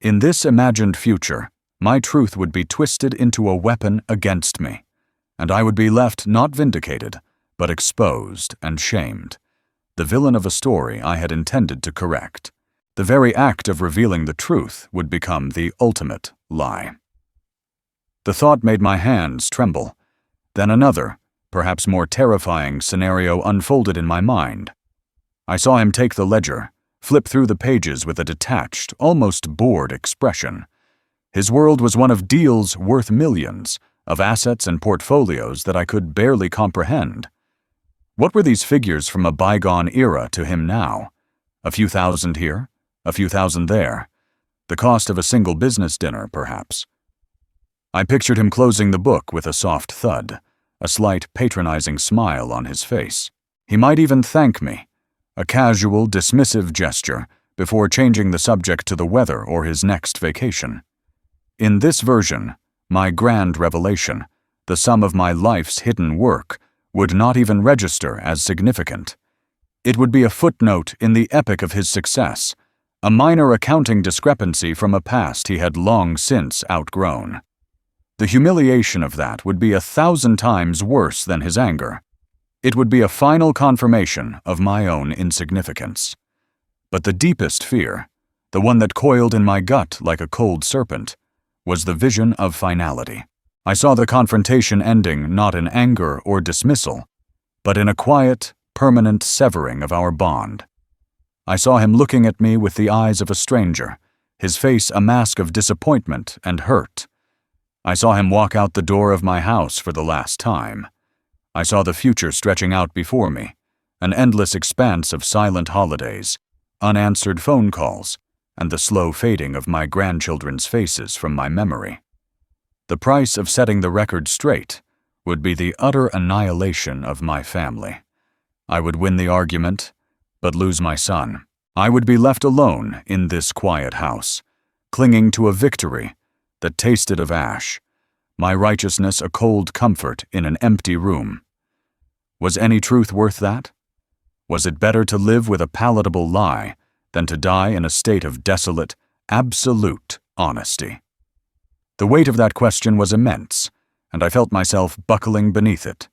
In this imagined future, my truth would be twisted into a weapon against me, and I would be left not vindicated, but exposed and shamed, the villain of a story I had intended to correct. The very act of revealing the truth would become the ultimate lie. The thought made my hands tremble. Then another, perhaps more terrifying scenario unfolded in my mind. I saw him take the ledger, flip through the pages with a detached, almost bored expression. His world was one of deals worth millions, of assets and portfolios that I could barely comprehend. What were these figures from a bygone era to him now? A few thousand here, a few thousand there. The cost of a single business dinner, perhaps. I pictured him closing the book with a soft thud, a slight patronizing smile on his face. He might even thank me, a casual, dismissive gesture, before changing the subject to the weather or his next vacation. In this version, my grand revelation, the sum of my life's hidden work, would not even register as significant. It would be a footnote in the epic of his success, a minor accounting discrepancy from a past he had long since outgrown. The humiliation of that would be 1,000 times worse than his anger. It would be a final confirmation of my own insignificance. But the deepest fear, the one that coiled in my gut like a cold serpent, was the vision of finality. I saw the confrontation ending not in anger or dismissal, but in a quiet, permanent severing of our bond. I saw him looking at me with the eyes of a stranger, his face a mask of disappointment and hurt. I saw him walk out the door of my house for the last time. I saw the future stretching out before me, an endless expanse of silent holidays, unanswered phone calls, and the slow fading of my grandchildren's faces from my memory. The price of setting the record straight would be the utter annihilation of my family. I would win the argument, but lose my son. I would be left alone in this quiet house, clinging to a victory that tasted of ash, my righteousness a cold comfort in an empty room. Was any truth worth that? Was it better to live with a palatable lie than to die in a state of desolate, absolute honesty? The weight of that question was immense, and I felt myself buckling beneath it.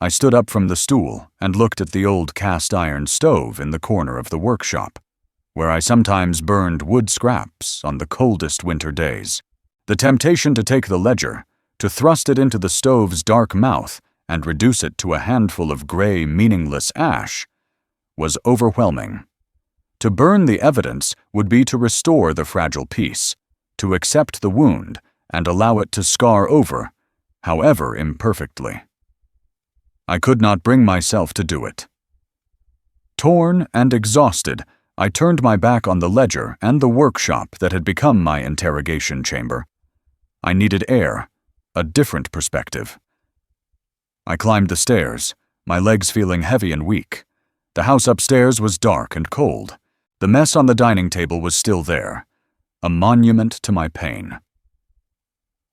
I stood up from the stool and looked at the old cast-iron stove in the corner of the workshop, where I sometimes burned wood scraps on the coldest winter days. The temptation to take the ledger, to thrust it into the stove's dark mouth and reduce it to a handful of gray, meaningless ash, was overwhelming. To burn the evidence would be to restore the fragile piece, to accept the wound and allow it to scar over, however imperfectly. I could not bring myself to do it. Torn and exhausted, I turned my back on the ledger and the workshop that had become my interrogation chamber. I needed air, a different perspective. I climbed the stairs, my legs feeling heavy and weak. The house upstairs was dark and cold. The mess on the dining table was still there, a monument to my pain.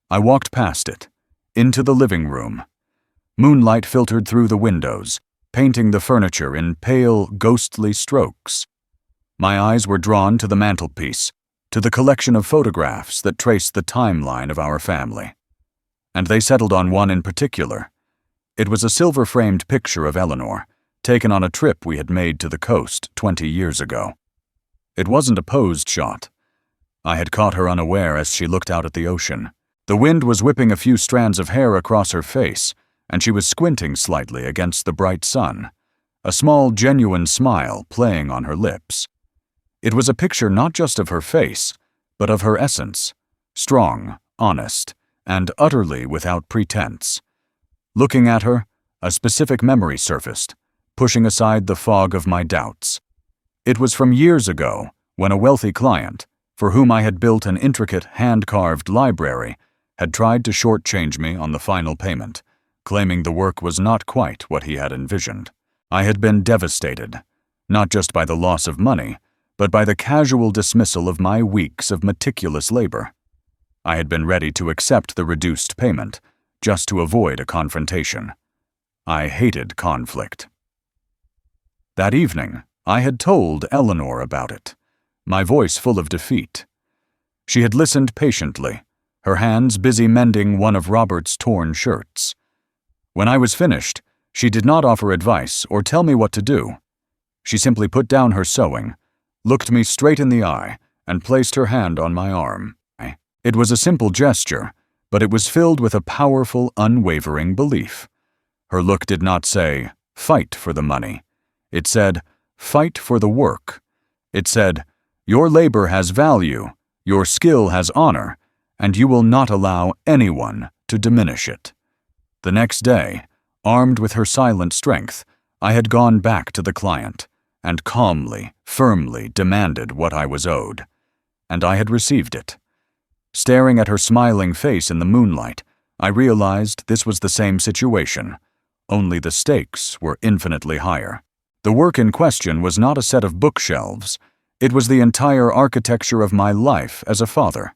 I walked past it, into the living room. Moonlight filtered through the windows, painting the furniture in pale, ghostly strokes. My eyes were drawn to the mantelpiece, to the collection of photographs that traced the timeline of our family. And they settled on one in particular. It was a silver-framed picture of Eleanor, taken on a trip we had made to the coast 20 years ago. It wasn't a posed shot. I had caught her unaware as she looked out at the ocean. The wind was whipping a few strands of hair across her face, and she was squinting slightly against the bright sun, a small, genuine smile playing on her lips. It was a picture not just of her face, but of her essence, strong, honest, and utterly without pretense. Looking at her, a specific memory surfaced, pushing aside the fog of my doubts. It was from years ago, when a wealthy client, for whom I had built an intricate, hand-carved library, had tried to shortchange me on the final payment, claiming the work was not quite what he had envisioned. I had been devastated, not just by the loss of money, but by the casual dismissal of my weeks of meticulous labor. I had been ready to accept the reduced payment, just to avoid a confrontation. I hated conflict. That evening, I had told Eleanor about it, my voice full of defeat. She had listened patiently, her hands busy mending one of Robert's torn shirts. When I was finished, she did not offer advice or tell me what to do. She simply put down her sewing, looked me straight in the eye, and placed her hand on my arm. It was a simple gesture, but it was filled with a powerful, unwavering belief. Her look did not say, "Fight for the money." It said, "Fight for the work." It said, "Your labor has value, your skill has honor, and you will not allow anyone to diminish it." The next day, armed with her silent strength, I had gone back to the client and calmly, firmly demanded what I was owed. and I had received it. Staring at her smiling face in the moonlight, I realized this was the same situation, only the stakes were infinitely higher. The work in question was not a set of bookshelves. It was the entire architecture of my life as a father.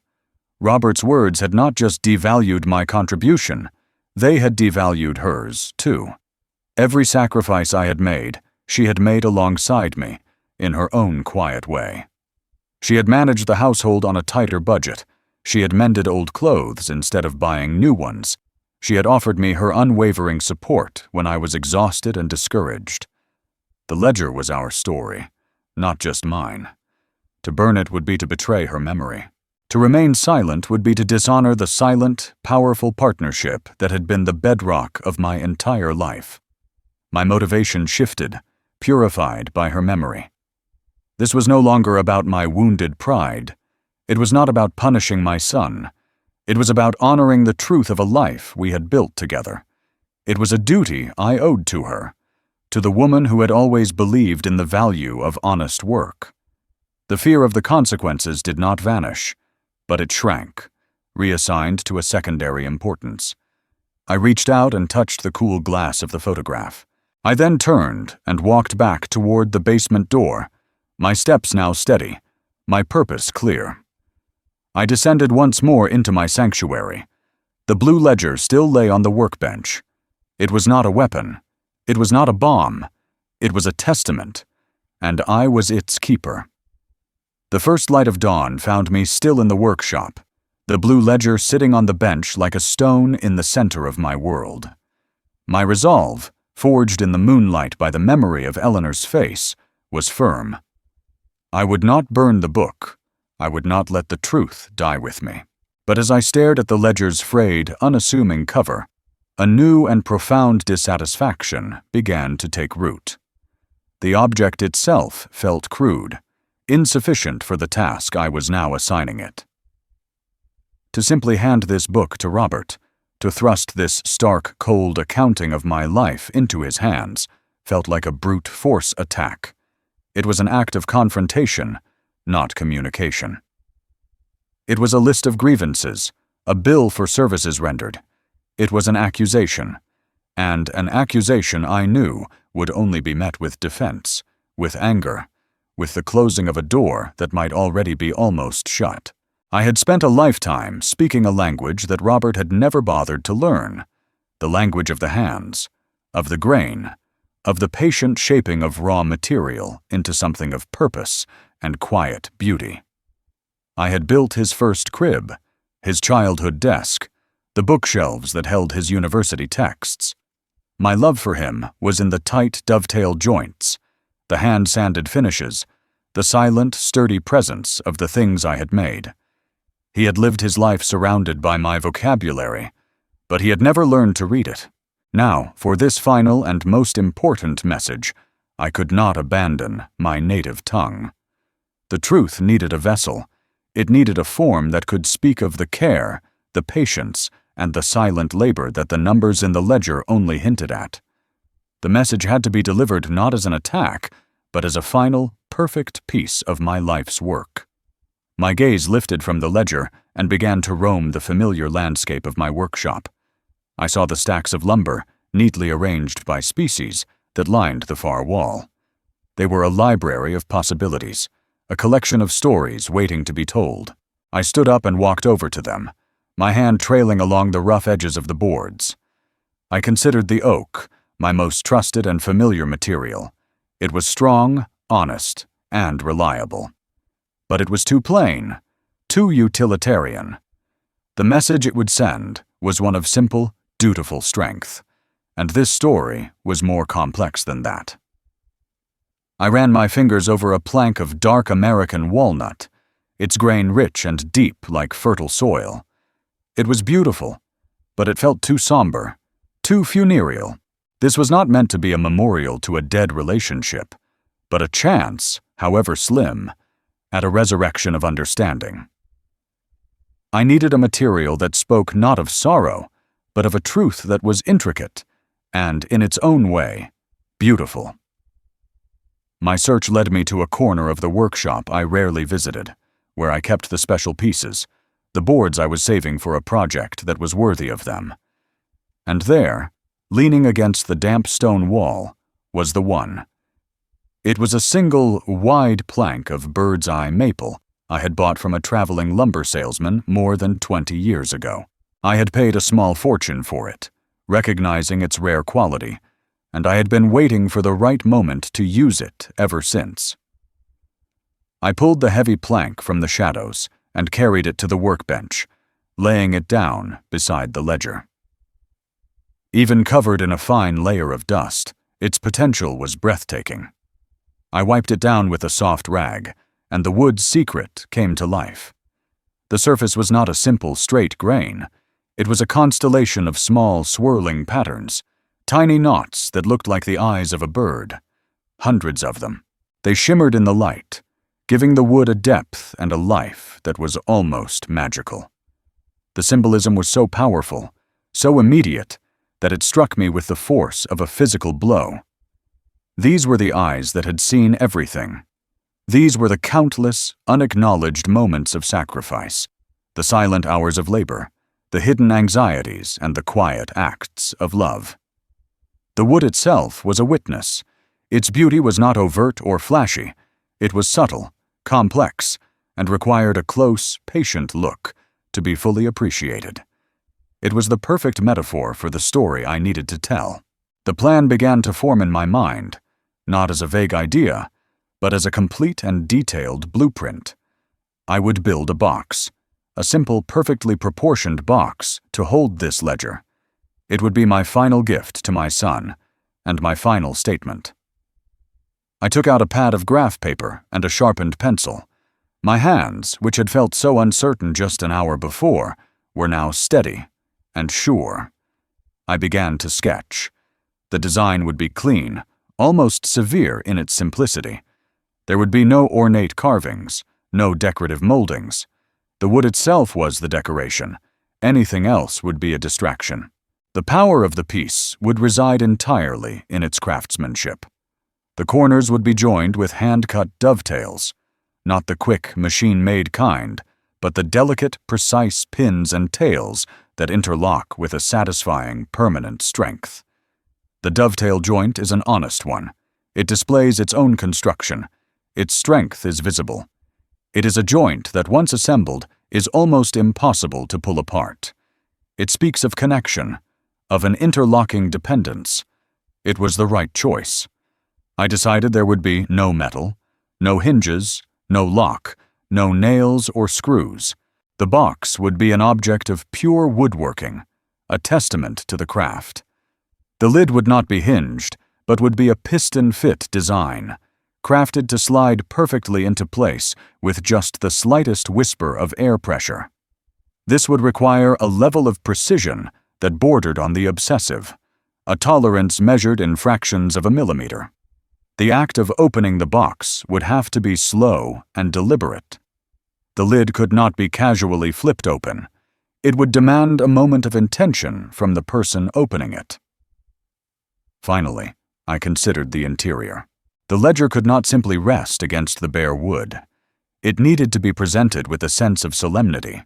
Robert's words had not just devalued my contribution, they had devalued hers, too. Every sacrifice I had made, she had made alongside me, in her own quiet way. She had managed the household on a tighter budget. She had mended old clothes instead of buying new ones. She had offered me her unwavering support when I was exhausted and discouraged. The ledger was our story, not just mine. To burn it would be to betray her memory. To remain silent would be to dishonor the silent, powerful partnership that had been the bedrock of my entire life. My motivation shifted, purified by her memory. This was no longer about my wounded pride. It was not about punishing my son. It was about honoring the truth of a life we had built together. It was a duty I owed to her, to the woman who had always believed in the value of honest work. The fear of the consequences did not vanish, but it shrank, reassigned to a secondary importance. I reached out and touched the cool glass of the photograph. I then turned and walked back toward the basement door, my steps now steady, my purpose clear. I descended once more into my sanctuary. The blue ledger still lay on the workbench. It was not a weapon. It was not a bomb. It was a testament, and I was its keeper. The first light of dawn found me still in the workshop, the blue ledger sitting on the bench like a stone in the center of my world. My resolve, forged in the moonlight by the memory of Eleanor's face, was firm. I would not burn the book. I would not let the truth die with me. But as I stared at the ledger's frayed, unassuming cover, a new and profound dissatisfaction began to take root. The object itself felt crude, insufficient for the task I was now assigning it. To simply hand this book to Robert, to thrust this stark, cold accounting of my life into his hands, felt like a brute force attack. It was an act of confrontation, not communication. It was a list of grievances, a bill for services rendered. It was an accusation, and an accusation I knew would only be met with defense, with anger, with the closing of a door that might already be almost shut. I had spent a lifetime speaking a language that Robert had never bothered to learn, the language of the hands, of the grain, of the patient shaping of raw material into something of purpose and quiet beauty. I had built his first crib, his childhood desk, the bookshelves that held his university texts. My love for him was in the tight dovetail joints, the hand-sanded finishes, the silent, sturdy presence of the things I had made. He had lived his life surrounded by my vocabulary, but he had never learned to read it. Now, for this final and most important message, I could not abandon my native tongue. The truth needed a vessel. It needed a form that could speak of the care, the patience, and the silent labor that the numbers in the ledger only hinted at. The message had to be delivered not as an attack, but as a final, perfect piece of my life's work. My gaze lifted from the ledger and began to roam the familiar landscape of my workshop. I saw the stacks of lumber, neatly arranged by species, that lined the far wall. They were a library of possibilities, a collection of stories waiting to be told. I stood up and walked over to them, my hand trailing along the rough edges of the boards. I considered the oak, my most trusted and familiar material. It was strong, honest, and reliable. But it was too plain, too utilitarian. The message it would send was one of simple, dutiful strength, and this story was more complex than that. I ran my fingers over a plank of dark American walnut, its grain rich and deep like fertile soil. It was beautiful, but it felt too somber, too funereal. This was not meant to be a memorial to a dead relationship, but a chance, however slim, at a resurrection of understanding. I needed a material that spoke not of sorrow, but of a truth that was intricate and, in its own way, beautiful. My search led me to a corner of the workshop I rarely visited, where I kept the special pieces, the boards I was saving for a project that was worthy of them. And there, leaning against the damp stone wall, was the one. It was a single, wide plank of bird's-eye maple I had bought from a traveling lumber salesman more than 20 years ago. I had paid a small fortune for it, recognizing its rare quality, and I had been waiting for the right moment to use it ever since. I pulled the heavy plank from the shadows and carried it to the workbench, laying it down beside the ledger. Even covered in a fine layer of dust, its potential was breathtaking. I wiped it down with a soft rag, and the wood's secret came to life. The surface was not a simple, straight grain. It was a constellation of small, swirling patterns, tiny knots that looked like the eyes of a bird. Hundreds of them. They shimmered in the light, giving the wood a depth and a life that was almost magical. The symbolism was so powerful, so immediate, that it struck me with the force of a physical blow. These were the eyes that had seen everything. These were the countless, unacknowledged moments of sacrifice, the silent hours of labor, the hidden anxieties, and the quiet acts of love. The wood itself was a witness. Its beauty was not overt or flashy. It was subtle, complex, and required a close, patient look to be fully appreciated. It was the perfect metaphor for the story I needed to tell. The plan began to form in my mind, not as a vague idea, but as a complete and detailed blueprint. I would build a box, a simple, perfectly proportioned box to hold this ledger. It would be my final gift to my son, and my final statement. I took out a pad of graph paper and a sharpened pencil. My hands, which had felt so uncertain just an hour before, were now steady and sure. I began to sketch. The design would be clean, almost severe in its simplicity. There would be no ornate carvings, no decorative moldings. The wood itself was the decoration. Anything else would be a distraction. The power of the piece would reside entirely in its craftsmanship. The corners would be joined with hand-cut dovetails, not the quick, machine-made kind, but the delicate, precise pins and tails that interlock with a satisfying, permanent strength. The dovetail joint is an honest one. It displays its own construction. Its strength is visible. It is a joint that, once assembled, is almost impossible to pull apart. It speaks of connection, of an interlocking dependence. It was the right choice. I decided there would be no metal, no hinges, no lock, no nails or screws. The box would be an object of pure woodworking, a testament to the craft. The lid would not be hinged, but would be a piston-fit design, crafted to slide perfectly into place with just the slightest whisper of air pressure. This would require a level of precision that bordered on the obsessive, a tolerance measured in fractions of a millimeter. The act of opening the box would have to be slow and deliberate. The lid could not be casually flipped open. It would demand a moment of intention from the person opening it. Finally, I considered the interior. The ledger could not simply rest against the bare wood. It needed to be presented with a sense of solemnity.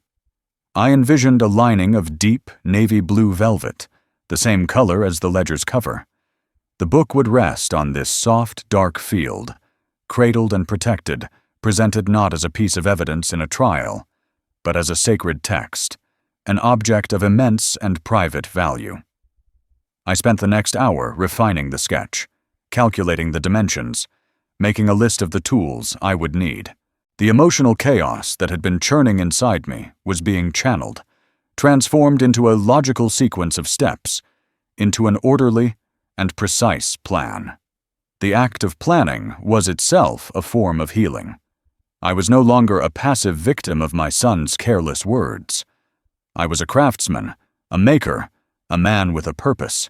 I envisioned a lining of deep navy blue velvet, the same color as the ledger's cover. The book would rest on this soft, dark field, cradled and protected, presented not as a piece of evidence in a trial, but as a sacred text, an object of immense and private value. I spent the next hour refining the sketch, calculating the dimensions, making a list of the tools I would need. The emotional chaos that had been churning inside me was being channeled, transformed into a logical sequence of steps, into an orderly and precise plan. The act of planning was itself a form of healing. I was no longer a passive victim of my son's careless words. I was a craftsman, a maker, a man with a purpose.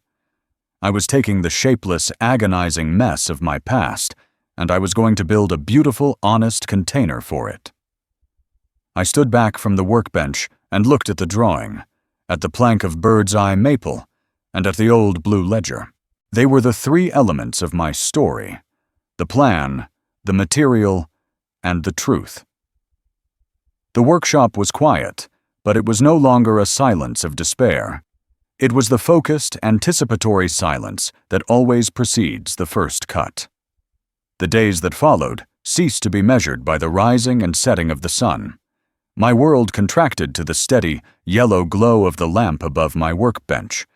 I was taking the shapeless, agonizing mess of my past, and I was going to build a beautiful, honest container for it. I stood back from the workbench and looked at the drawing, at the plank of bird's-eye maple, and at the old blue ledger. They were the three elements of my story: the plan, the material, and the truth. The workshop was quiet, but it was no longer a silence of despair. It was the focused, anticipatory silence that always precedes the first cut. The days that followed ceased to be measured by the rising and setting of the sun. My world contracted to the steady, yellow glow of the lamp above my workbench,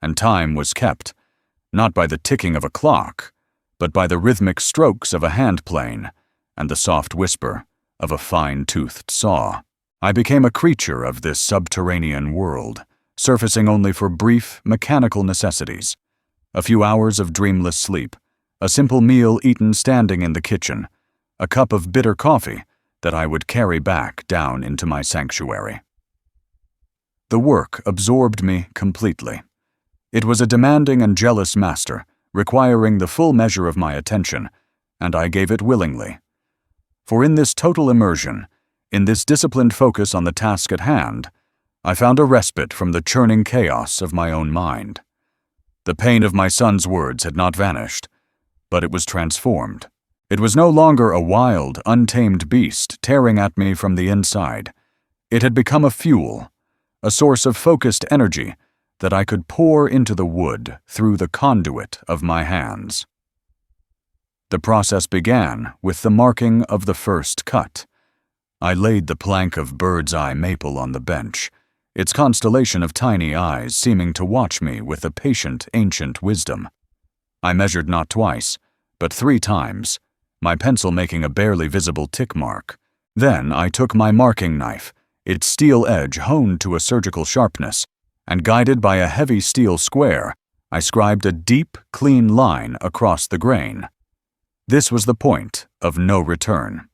and time was kept, not by the ticking of a clock, but by the rhythmic strokes of a hand plane and the soft whisper of a fine-toothed saw. I became a creature of this subterranean world, surfacing only for brief, mechanical necessities. A few hours of dreamless sleep, a simple meal eaten standing in the kitchen, a cup of bitter coffee that I would carry back down into my sanctuary. The work absorbed me completely. It was a demanding and jealous master, requiring the full measure of my attention, and I gave it willingly. For in this total immersion, in this disciplined focus on the task at hand, I found a respite from the churning chaos of my own mind. The pain of my son's words had not vanished, but it was transformed. It was no longer a wild, untamed beast tearing at me from the inside. It had become a fuel, a source of focused energy that I could pour into the wood through the conduit of my hands. The process began with the marking of the first cut. I laid the plank of bird's-eye maple on the bench, its constellation of tiny eyes seeming to watch me with a patient, ancient wisdom. I measured not twice, but 3 times, my pencil making a barely visible tick mark. Then I took my marking knife, its steel edge honed to a surgical sharpness, and guided by a heavy steel square, I scribed a deep, clean line across the grain. This was the point of no return.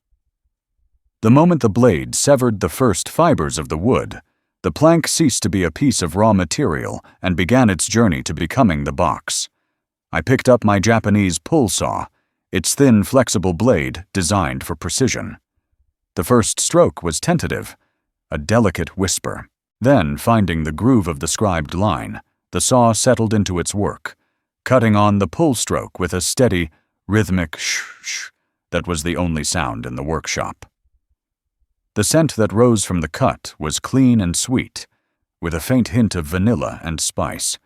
The moment the blade severed the first fibers of the wood, the plank ceased to be a piece of raw material and began its journey to becoming the box. I picked up my Japanese pull saw, its thin, flexible blade designed for precision. The first stroke was tentative, a delicate whisper. Then, finding the groove of the scribed line, the saw settled into its work, cutting on the pull stroke with a steady, rhythmic shh that was the only sound in the workshop. The scent that rose from the cut was clean and sweet, with a faint hint of vanilla and spice.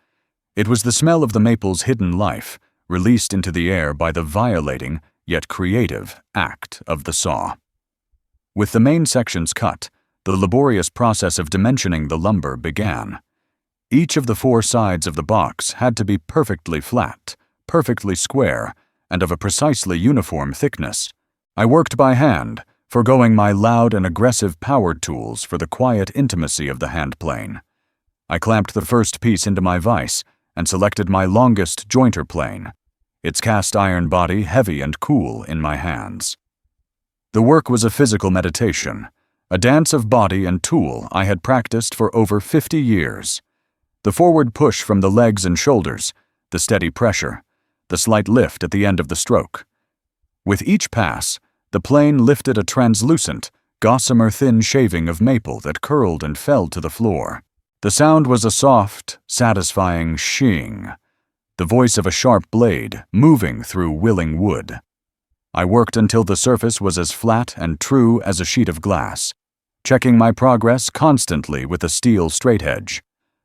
It was the smell of the maple's hidden life, released into the air by the violating, yet creative, act of the saw. With the main sections cut, the laborious process of dimensioning the lumber began. Each of the 4 sides of the box had to be perfectly flat, perfectly square, and of a precisely uniform thickness. I worked by hand, forgoing my loud and aggressive powered tools for the quiet intimacy of the hand plane. I clamped the first piece into my vise and selected my longest jointer plane, its cast iron body heavy and cool in my hands. The work was a physical meditation, a dance of body and tool I had practiced for over 50 years. The forward push from the legs and shoulders, the steady pressure, the slight lift at the end of the stroke. With each pass, the plane lifted a translucent, gossamer thin shaving of maple that curled and fell to the floor. The sound was a soft, satisfying shing, the voice of a sharp blade moving through willing wood. I worked until the surface was as flat and true as a sheet of glass, checking my progress constantly with a steel straightedge,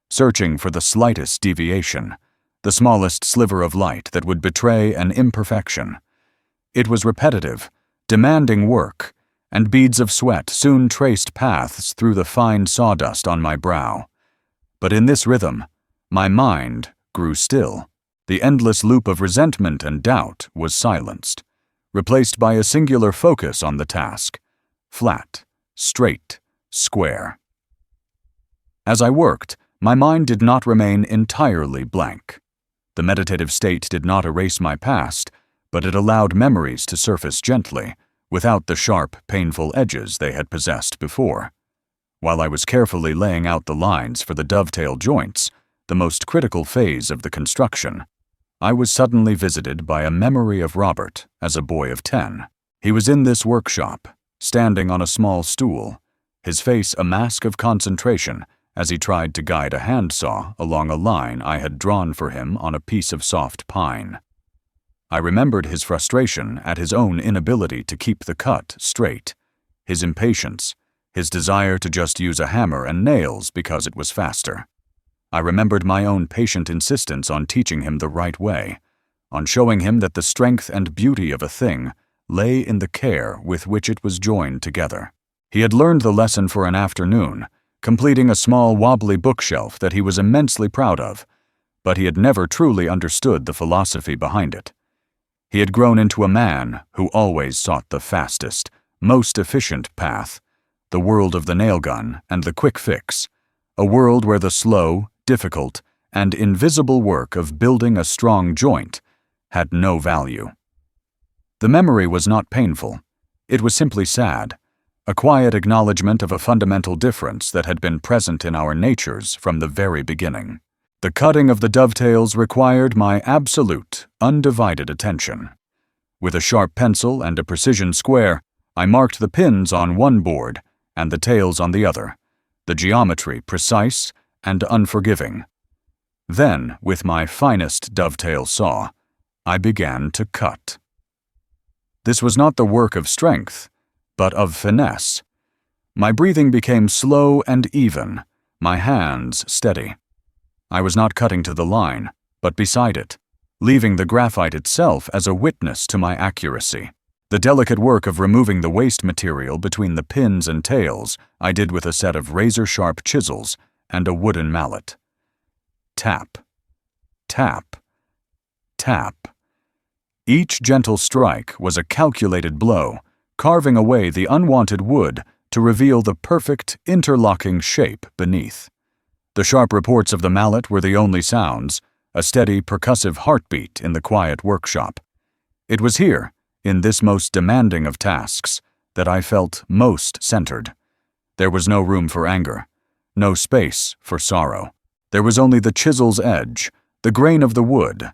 searching for the slightest deviation, the smallest sliver of light that would betray an imperfection. It was repetitive, demanding work, and beads of sweat soon traced paths through the fine sawdust on my brow. But in this rhythm, my mind grew still. The endless loop of resentment and doubt was silenced, replaced by a singular focus on the task, flat, straight, square. As I worked, my mind did not remain entirely blank. The meditative state did not erase my past, but it allowed memories to surface gently, without the sharp, painful edges they had possessed before. While I was carefully laying out the lines for the dovetail joints, the most critical phase of the construction, I was suddenly visited by a memory of Robert as a boy of 10. He was in this workshop, standing on a small stool, his face a mask of concentration as he tried to guide a handsaw along a line I had drawn for him on a piece of soft pine. I remembered his frustration at his own inability to keep the cut straight, his impatience, his desire to just use a hammer and nails because it was faster. I remembered my own patient insistence on teaching him the right way, on showing him that the strength and beauty of a thing lay in the care with which it was joined together. He had learned the lesson for an afternoon, completing a small wobbly bookshelf that he was immensely proud of, but he had never truly understood the philosophy behind it. He had grown into a man who always sought the fastest, most efficient path, the world of the nail gun and the quick fix, a world where the slow, difficult, and invisible work of building a strong joint had no value. The memory was not painful. It was simply sad, a quiet acknowledgement of a fundamental difference that had been present in our natures from the very beginning. The cutting of the dovetails required my absolute, undivided attention. With a sharp pencil and a precision square, I marked the pins on one board and the tails on the other, the geometry precise and unforgiving. Then, with my finest dovetail saw, I began to cut. This was not the work of strength, but of finesse. My breathing became slow and even, my hands steady. I was not cutting to the line, but beside it, leaving the graphite itself as a witness to my accuracy. The delicate work of removing the waste material between the pins and tails I did with a set of razor-sharp chisels and a wooden mallet. Tap, tap, tap. Each gentle strike was a calculated blow, carving away the unwanted wood to reveal the perfect, interlocking shape beneath. The sharp reports of the mallet were the only sounds, a steady, percussive heartbeat in the quiet workshop. It was here, in this most demanding of tasks, that I felt most centered. There was no room for anger, no space for sorrow. There was only the chisel's edge, the grain of the wood,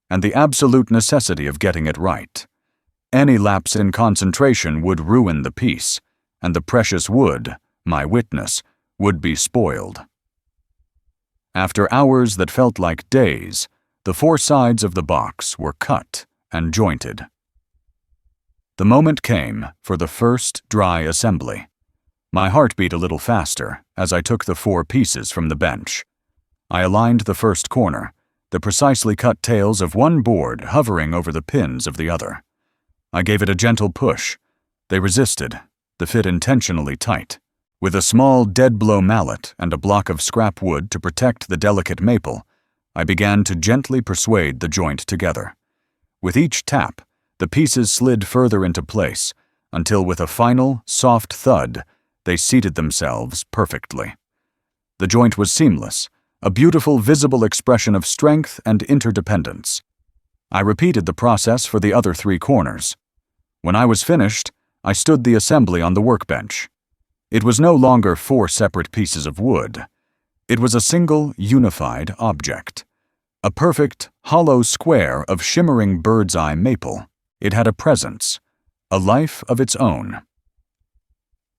and the absolute necessity of getting it right. Any lapse in concentration would ruin the piece, and the precious wood, my witness, would be spoiled. After hours that felt like days, the four sides of the box were cut and jointed. The moment came for the first dry assembly. My heart beat a little faster as I took the four pieces from the bench. I aligned the first corner, the precisely cut tails of one board hovering over the pins of the other. I gave it a gentle push. They resisted, the fit intentionally tight. With a small dead-blow mallet and a block of scrap wood to protect the delicate maple, I began to gently persuade the joint together. With each tap, the pieces slid further into place, until with a final, soft thud, they seated themselves perfectly. The joint was seamless, a beautiful visible expression of strength and interdependence. I repeated the process for the other three corners. When I was finished, I stood the assembly on the workbench. It was no longer four separate pieces of wood. It was a single, unified object. A perfect, hollow square of shimmering bird's-eye maple. It had a presence, a life of its own.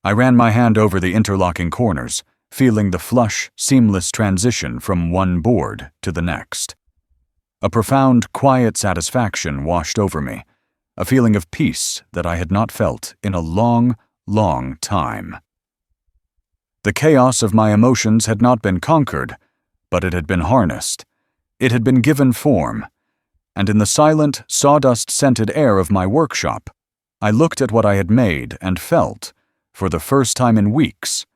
I ran my hand over the interlocking corners, feeling the flush, seamless transition from one board to the next. A profound, quiet satisfaction washed over me, a feeling of peace that I had not felt in a long, long time. The chaos of my emotions had not been conquered, but it had been harnessed. It had been given form, and in the silent, sawdust-scented air of my workshop, I looked at what I had made and felt, for the first time in weeks,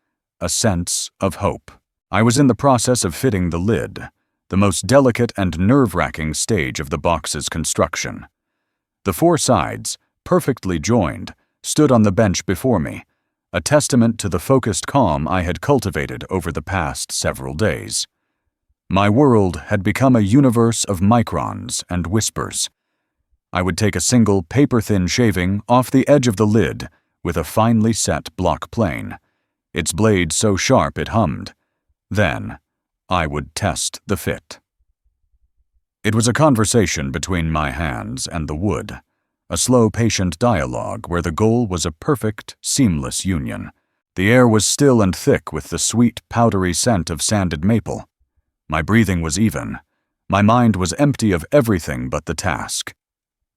a sense of hope. I was in the process of fitting the lid, the most delicate and nerve-wracking stage of the box's construction. The four sides, perfectly joined, stood on the bench before me, a testament to the focused calm I had cultivated over the past several days. My world had become a universe of microns and whispers. I would take a single paper-thin shaving off the edge of the lid with a finely set block plane, its blade so sharp it hummed. Then, I would test the fit. It was a conversation between my hands and the wood, a slow, patient dialogue where the goal was a perfect, seamless union. The air was still and thick with the sweet, powdery scent of sanded maple. My breathing was even. My mind was empty of everything but the task.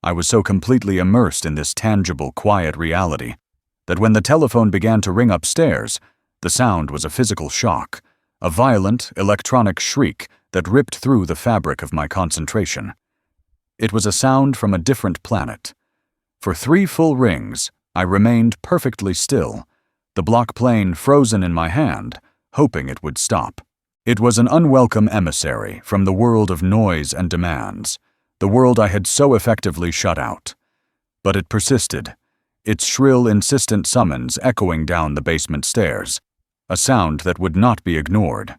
I was so completely immersed in this tangible, quiet reality that when the telephone began to ring upstairs, the sound was a physical shock, a violent, electronic shriek that ripped through the fabric of my concentration. It was a sound from a different planet. For 3 full rings, I remained perfectly still, the block plane frozen in my hand, hoping it would stop. It was an unwelcome emissary from the world of noise and demands, the world I had so effectively shut out. But it persisted, its shrill, insistent summons echoing down the basement stairs, a sound that would not be ignored.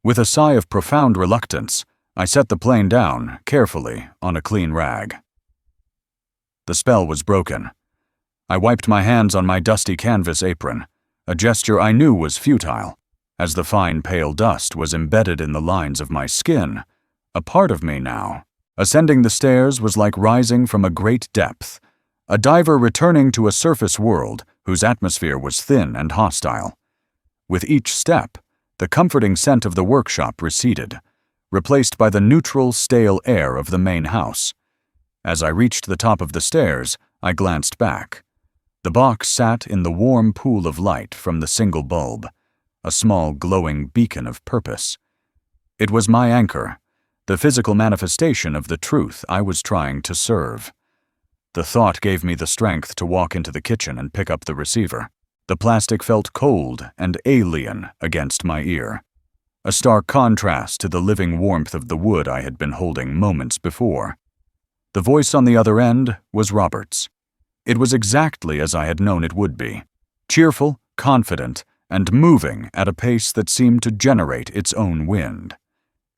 With a sigh of profound reluctance, I set the plane down, carefully, on a clean rag. The spell was broken. I wiped my hands on my dusty canvas apron, a gesture I knew was futile, as the fine pale dust was embedded in the lines of my skin, a part of me now. Ascending the stairs was like rising from a great depth, a diver returning to a surface world whose atmosphere was thin and hostile. With each step, the comforting scent of the workshop receded, replaced by the neutral, stale air of the main house. As I reached the top of the stairs, I glanced back. The box sat in the warm pool of light from the single bulb, a small glowing beacon of purpose. It was my anchor, the physical manifestation of the truth I was trying to serve. The thought gave me the strength to walk into the kitchen and pick up the receiver. The plastic felt cold and alien against my ear, a stark contrast to the living warmth of the wood I had been holding moments before. The voice on the other end was Robert's. It was exactly as I had known it would be, cheerful, confident, and moving at a pace that seemed to generate its own wind.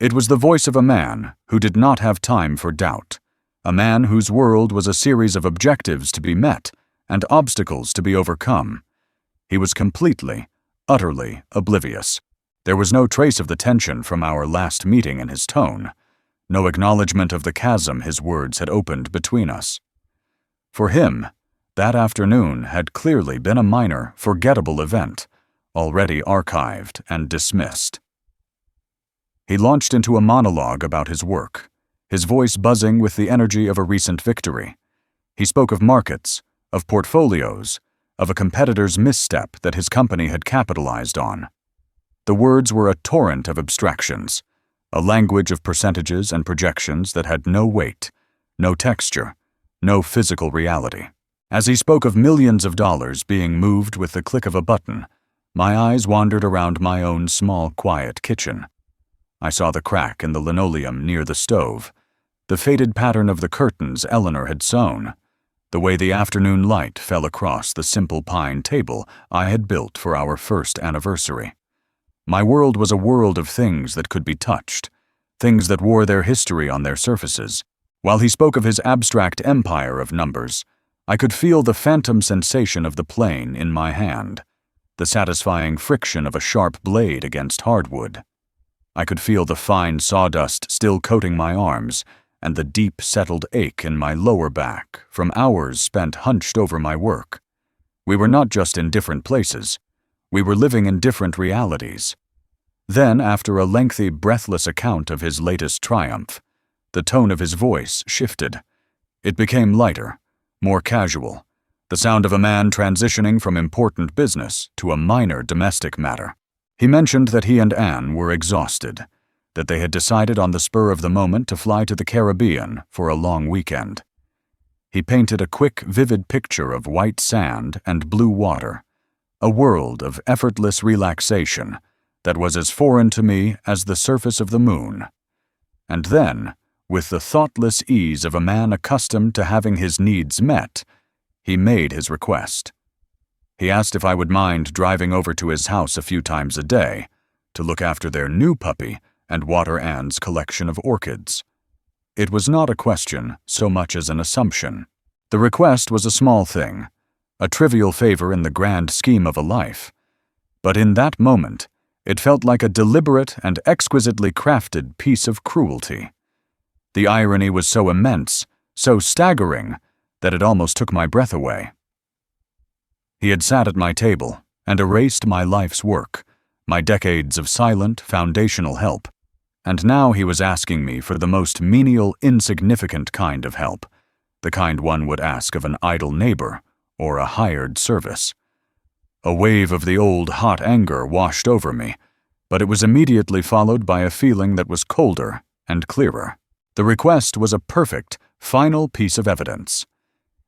It was the voice of a man who did not have time for doubt, a man whose world was a series of objectives to be met and obstacles to be overcome. He was completely, utterly oblivious. There was no trace of the tension from our last meeting in his tone, no acknowledgement of the chasm his words had opened between us. For him, that afternoon had clearly been a minor, forgettable event, already archived and dismissed. He launched into a monologue about his work, his voice buzzing with the energy of a recent victory. He spoke of markets, of portfolios, of a competitor's misstep that his company had capitalized on. The words were a torrent of abstractions, a language of percentages and projections that had no weight, no texture, no physical reality. As he spoke of millions of dollars being moved with the click of a button, my eyes wandered around my own small, quiet kitchen. I saw the crack in the linoleum near the stove, the faded pattern of the curtains Eleanor had sewn, the way the afternoon light fell across the simple pine table I had built for our first anniversary. My world was a world of things that could be touched, things that wore their history on their surfaces. While he spoke of his abstract empire of numbers, I could feel the phantom sensation of the plane in my hand, the satisfying friction of a sharp blade against hardwood. I could feel the fine sawdust still coating my arms and the deep, settled ache in my lower back from hours spent hunched over my work. We were not just in different places. We were living in different realities. Then, after a lengthy, breathless account of his latest triumph, the tone of his voice shifted. It became lighter, more casual, the sound of a man transitioning from important business to a minor domestic matter. He mentioned that he and Anne were exhausted, that they had decided on the spur of the moment to fly to the Caribbean for a long weekend. He painted a quick, vivid picture of white sand and blue water, a world of effortless relaxation that was as foreign to me as the surface of the moon. And then, with the thoughtless ease of a man accustomed to having his needs met, he made his request. He asked if I would mind driving over to his house a few times a day to look after their new puppy and water Anne's collection of orchids. It was not a question so much as an assumption. The request was a small thing, a trivial favor in the grand scheme of a life. But in that moment, it felt like a deliberate and exquisitely crafted piece of cruelty. The irony was so immense, so staggering, that it almost took my breath away. He had sat at my table and erased my life's work, my decades of silent, foundational help, and now he was asking me for the most menial, insignificant kind of help, the kind one would ask of an idle neighbor or a hired service. A wave of the old hot anger washed over me, but it was immediately followed by a feeling that was colder and clearer. The request was a perfect, final piece of evidence.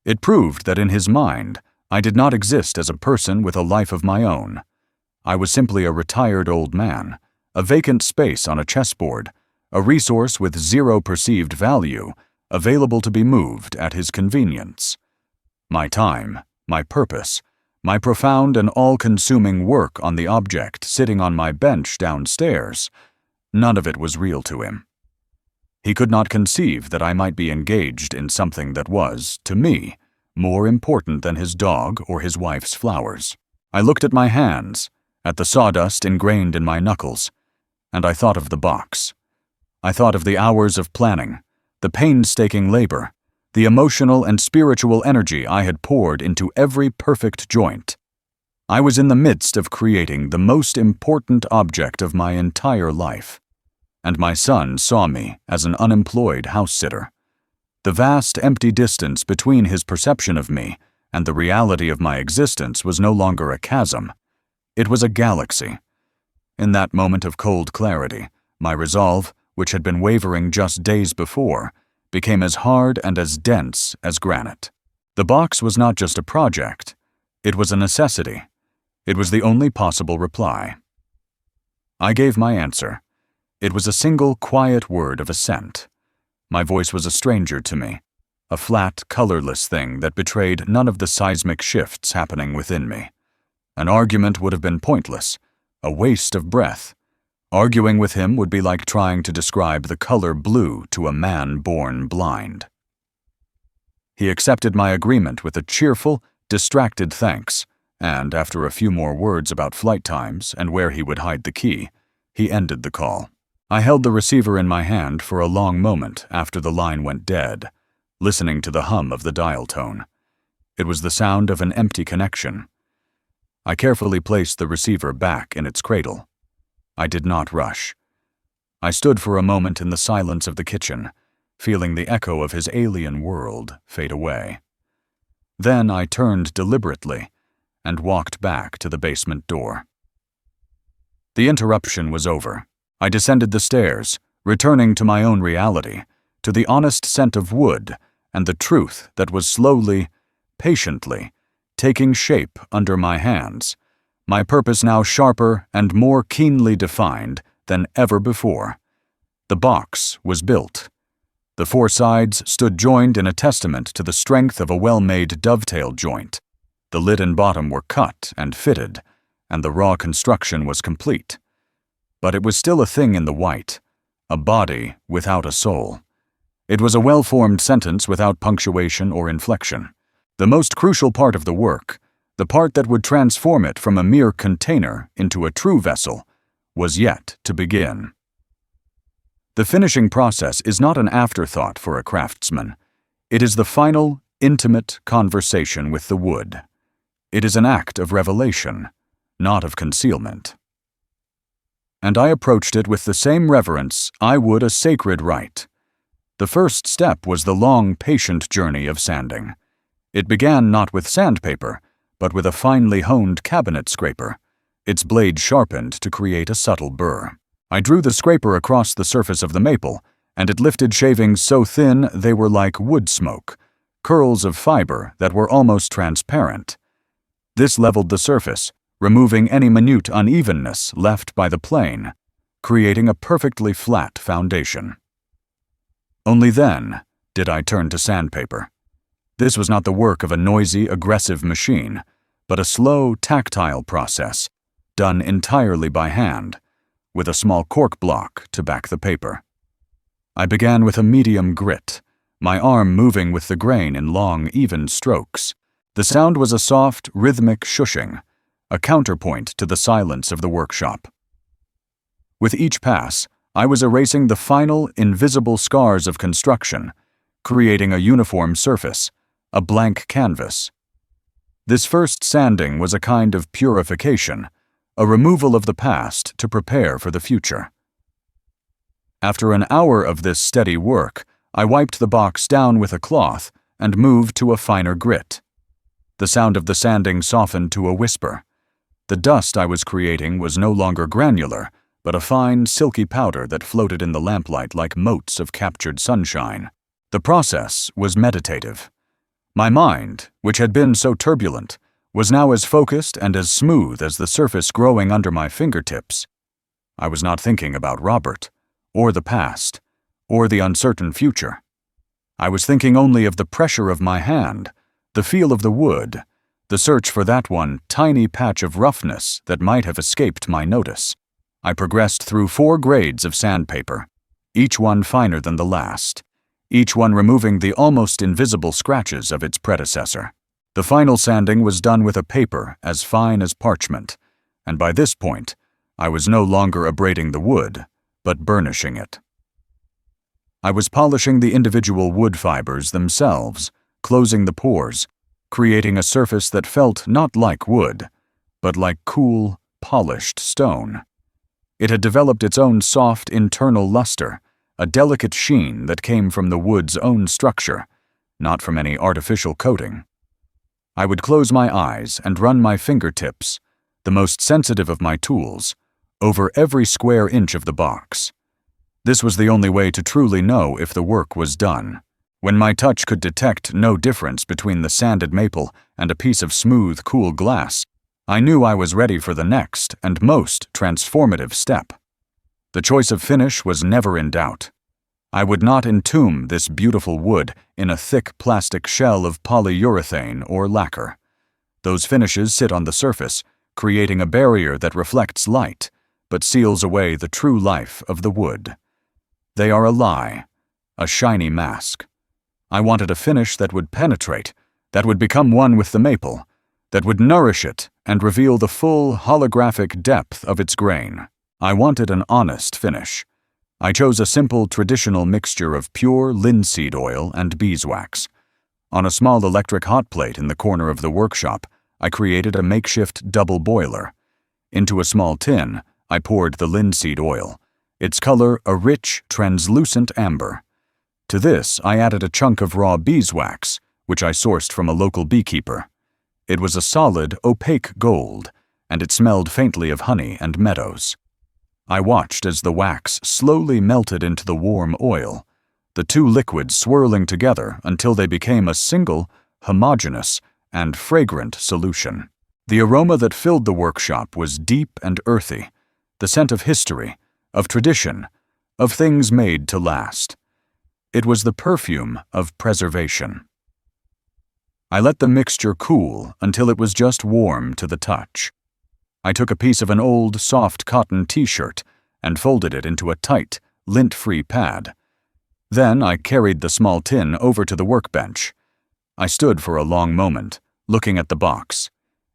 It proved that in his mind, I did not exist as a person with a life of my own. I was simply a retired old man, a vacant space on a chessboard, a resource with zero perceived value, available to be moved at his convenience. My time, my purpose, my profound and all-consuming work on the object sitting on my bench downstairs, none of it was real to him. He could not conceive that I might be engaged in something that was, to me, more important than his dog or his wife's flowers. I looked at my hands, at the sawdust ingrained in my knuckles, and I thought of the box. I thought of the hours of planning, the painstaking labor, the emotional and spiritual energy I had poured into every perfect joint. I was in the midst of creating the most important object of my entire life, and my son saw me as an unemployed house-sitter. The vast empty distance between his perception of me and the reality of my existence was no longer a chasm. It was a galaxy. In that moment of cold clarity, my resolve, which had been wavering just days before, became as hard and as dense as granite. The box was not just a project. It was a necessity. It was the only possible reply. I gave my answer. It was a single quiet word of assent. My voice was a stranger to me, a flat, colorless thing that betrayed none of the seismic shifts happening within me. An argument would have been pointless, a waste of breath. Arguing with him would be like trying to describe the color blue to a man born blind. He accepted my agreement with a cheerful, distracted thanks, and after a few more words about flight times and where he would hide the key, he ended the call. I held the receiver in my hand for a long moment after the line went dead, listening to the hum of the dial tone. It was the sound of an empty connection. I carefully placed the receiver back in its cradle. I did not rush. I stood for a moment in the silence of the kitchen, feeling the echo of his alien world fade away. Then I turned deliberately and walked back to the basement door. The interruption was over. I descended the stairs, returning to my own reality, to the honest scent of wood and the truth that was slowly, patiently, taking shape under my hands, my purpose now sharper and more keenly defined than ever before. The box was built. The four sides stood joined in a testament to the strength of a well-made dovetail joint. The lid and bottom were cut and fitted, and the raw construction was complete. But it was still a thing in the white, a body without a soul. It was a well-formed sentence without punctuation or inflection. The most crucial part of the work, the part that would transform it from a mere container into a true vessel, was yet to begin. The finishing process is not an afterthought for a craftsman. It is the final, intimate conversation with the wood. It is an act of revelation, not of concealment. And I approached it with the same reverence I would a sacred rite. The first step was the long, patient journey of sanding. It began not with sandpaper, but with a finely honed cabinet scraper, its blade sharpened to create a subtle burr. I drew the scraper across the surface of the maple, and it lifted shavings so thin they were like wood smoke, curls of fiber that were almost transparent. This leveled the surface, removing any minute unevenness left by the plane, creating a perfectly flat foundation. Only then did I turn to sandpaper. This was not the work of a noisy, aggressive machine, but a slow, tactile process, done entirely by hand, with a small cork block to back the paper. I began with a medium grit, my arm moving with the grain in long, even strokes. The sound was a soft, rhythmic shushing, a counterpoint to the silence of the workshop. With each pass, I was erasing the final, invisible scars of construction, creating a uniform surface, a blank canvas. This first sanding was a kind of purification, a removal of the past to prepare for the future. After an hour of this steady work, I wiped the box down with a cloth and moved to a finer grit. The sound of the sanding softened to a whisper. The dust I was creating was no longer granular, but a fine, silky powder that floated in the lamplight like motes of captured sunshine. The process was meditative. My mind, which had been so turbulent, was now as focused and as smooth as the surface growing under my fingertips. I was not thinking about Robert, or the past, or the uncertain future. I was thinking only of the pressure of my hand, the feel of the wood, the search for that one tiny patch of roughness that might have escaped my notice. I progressed through 4 grades of sandpaper, each one finer than the last, each one removing the almost invisible scratches of its predecessor. The final sanding was done with a paper as fine as parchment, and by this point, I was no longer abrading the wood, but burnishing it. I was polishing the individual wood fibers themselves, closing the pores, creating a surface that felt not like wood, but like cool, polished stone. It had developed its own soft internal luster, a delicate sheen that came from the wood's own structure, not from any artificial coating. I would close my eyes and run my fingertips, the most sensitive of my tools, over every square inch of the box. This was the only way to truly know if the work was done. When my touch could detect no difference between the sanded maple and a piece of smooth, cool glass, I knew I was ready for the next and most transformative step. The choice of finish was never in doubt. I would not entomb this beautiful wood in a thick plastic shell of polyurethane or lacquer. Those finishes sit on the surface, creating a barrier that reflects light, but seals away the true life of the wood. They are a lie, a shiny mask. I wanted a finish that would penetrate, that would become one with the maple, that would nourish it and reveal the full holographic depth of its grain. I wanted an honest finish. I chose a simple traditional mixture of pure linseed oil and beeswax. On a small electric hot plate in the corner of the workshop, I created a makeshift double boiler. Into a small tin, I poured the linseed oil, its color a rich, translucent amber. To this, I added a chunk of raw beeswax, which I sourced from a local beekeeper. It was a solid, opaque gold, and it smelled faintly of honey and meadows. I watched as the wax slowly melted into the warm oil, the two liquids swirling together until they became a single, homogeneous, and fragrant solution. The aroma that filled the workshop was deep and earthy, the scent of history, of tradition, of things made to last. It was the perfume of preservation. I let the mixture cool until it was just warm to the touch. I took a piece of an old, soft cotton t-shirt and folded it into a tight, lint-free pad. Then I carried the small tin over to the workbench. I stood for a long moment, looking at the box.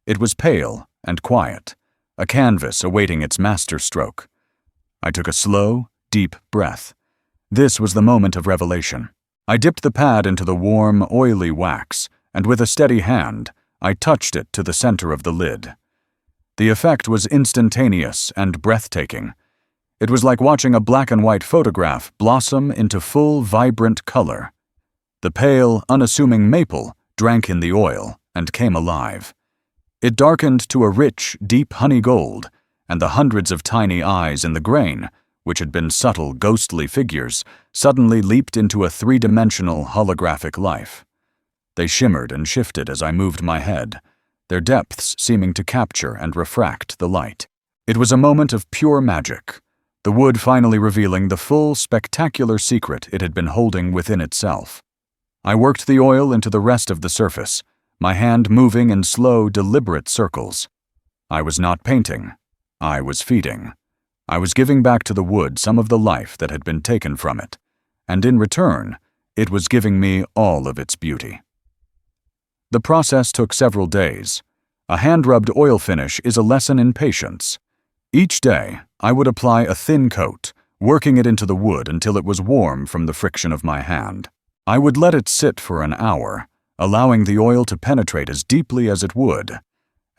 It was pale and quiet, a canvas awaiting its masterstroke. I took a slow, deep breath. This was the moment of revelation. I dipped the pad into the warm, oily wax, and with a steady hand, I touched it to the center of the lid. The effect was instantaneous and breathtaking. It was like watching a black and white photograph blossom into full, vibrant color. The pale, unassuming maple drank in the oil and came alive. It darkened to a rich, deep honey gold, and the hundreds of tiny eyes in the grain, which had been subtle, ghostly figures, suddenly leaped into a three-dimensional holographic life. They shimmered and shifted as I moved my head, their depths seeming to capture and refract the light. It was a moment of pure magic, the wood finally revealing the full, spectacular secret it had been holding within itself. I worked the oil into the rest of the surface, my hand moving in slow, deliberate circles. I was not painting. I was feeding. I was giving back to the wood some of the life that had been taken from it, and in return, it was giving me all of its beauty. The process took several days. A hand-rubbed oil finish is a lesson in patience. Each day, I would apply a thin coat, working it into the wood until it was warm from the friction of my hand. I would let it sit for an hour, allowing the oil to penetrate as deeply as it would.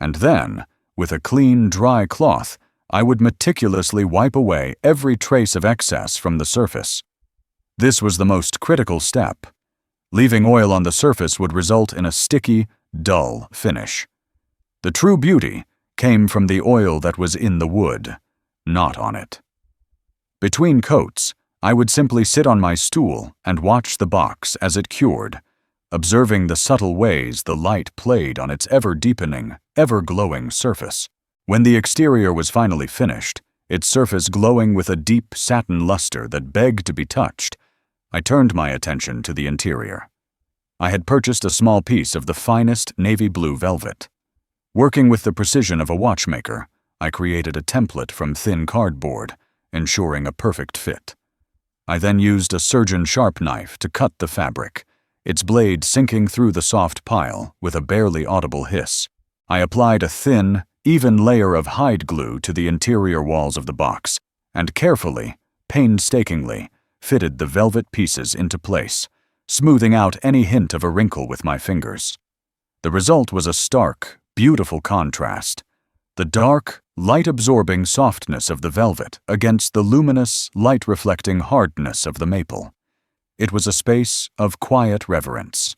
And then, with a clean, dry cloth, I would meticulously wipe away every trace of excess from the surface. This was the most critical step. Leaving oil on the surface would result in a sticky, dull finish. The true beauty came from the oil that was in the wood, not on it. Between coats, I would simply sit on my stool and watch the box as it cured, observing the subtle ways the light played on its ever-deepening, ever-glowing surface. When the exterior was finally finished, its surface glowing with a deep satin luster that begged to be touched, I turned my attention to the interior. I had purchased a small piece of the finest navy blue velvet. Working with the precision of a watchmaker, I created a template from thin cardboard, ensuring a perfect fit. I then used a surgeon sharp knife to cut the fabric, its blade sinking through the soft pile with a barely audible hiss. I applied a thin, even layer of hide glue to the interior walls of the box and carefully, painstakingly, fitted the velvet pieces into place, smoothing out any hint of a wrinkle with my fingers. The result was a stark, beautiful contrast. The dark, light-absorbing softness of the velvet against the luminous, light-reflecting hardness of the maple. It was a space of quiet reverence.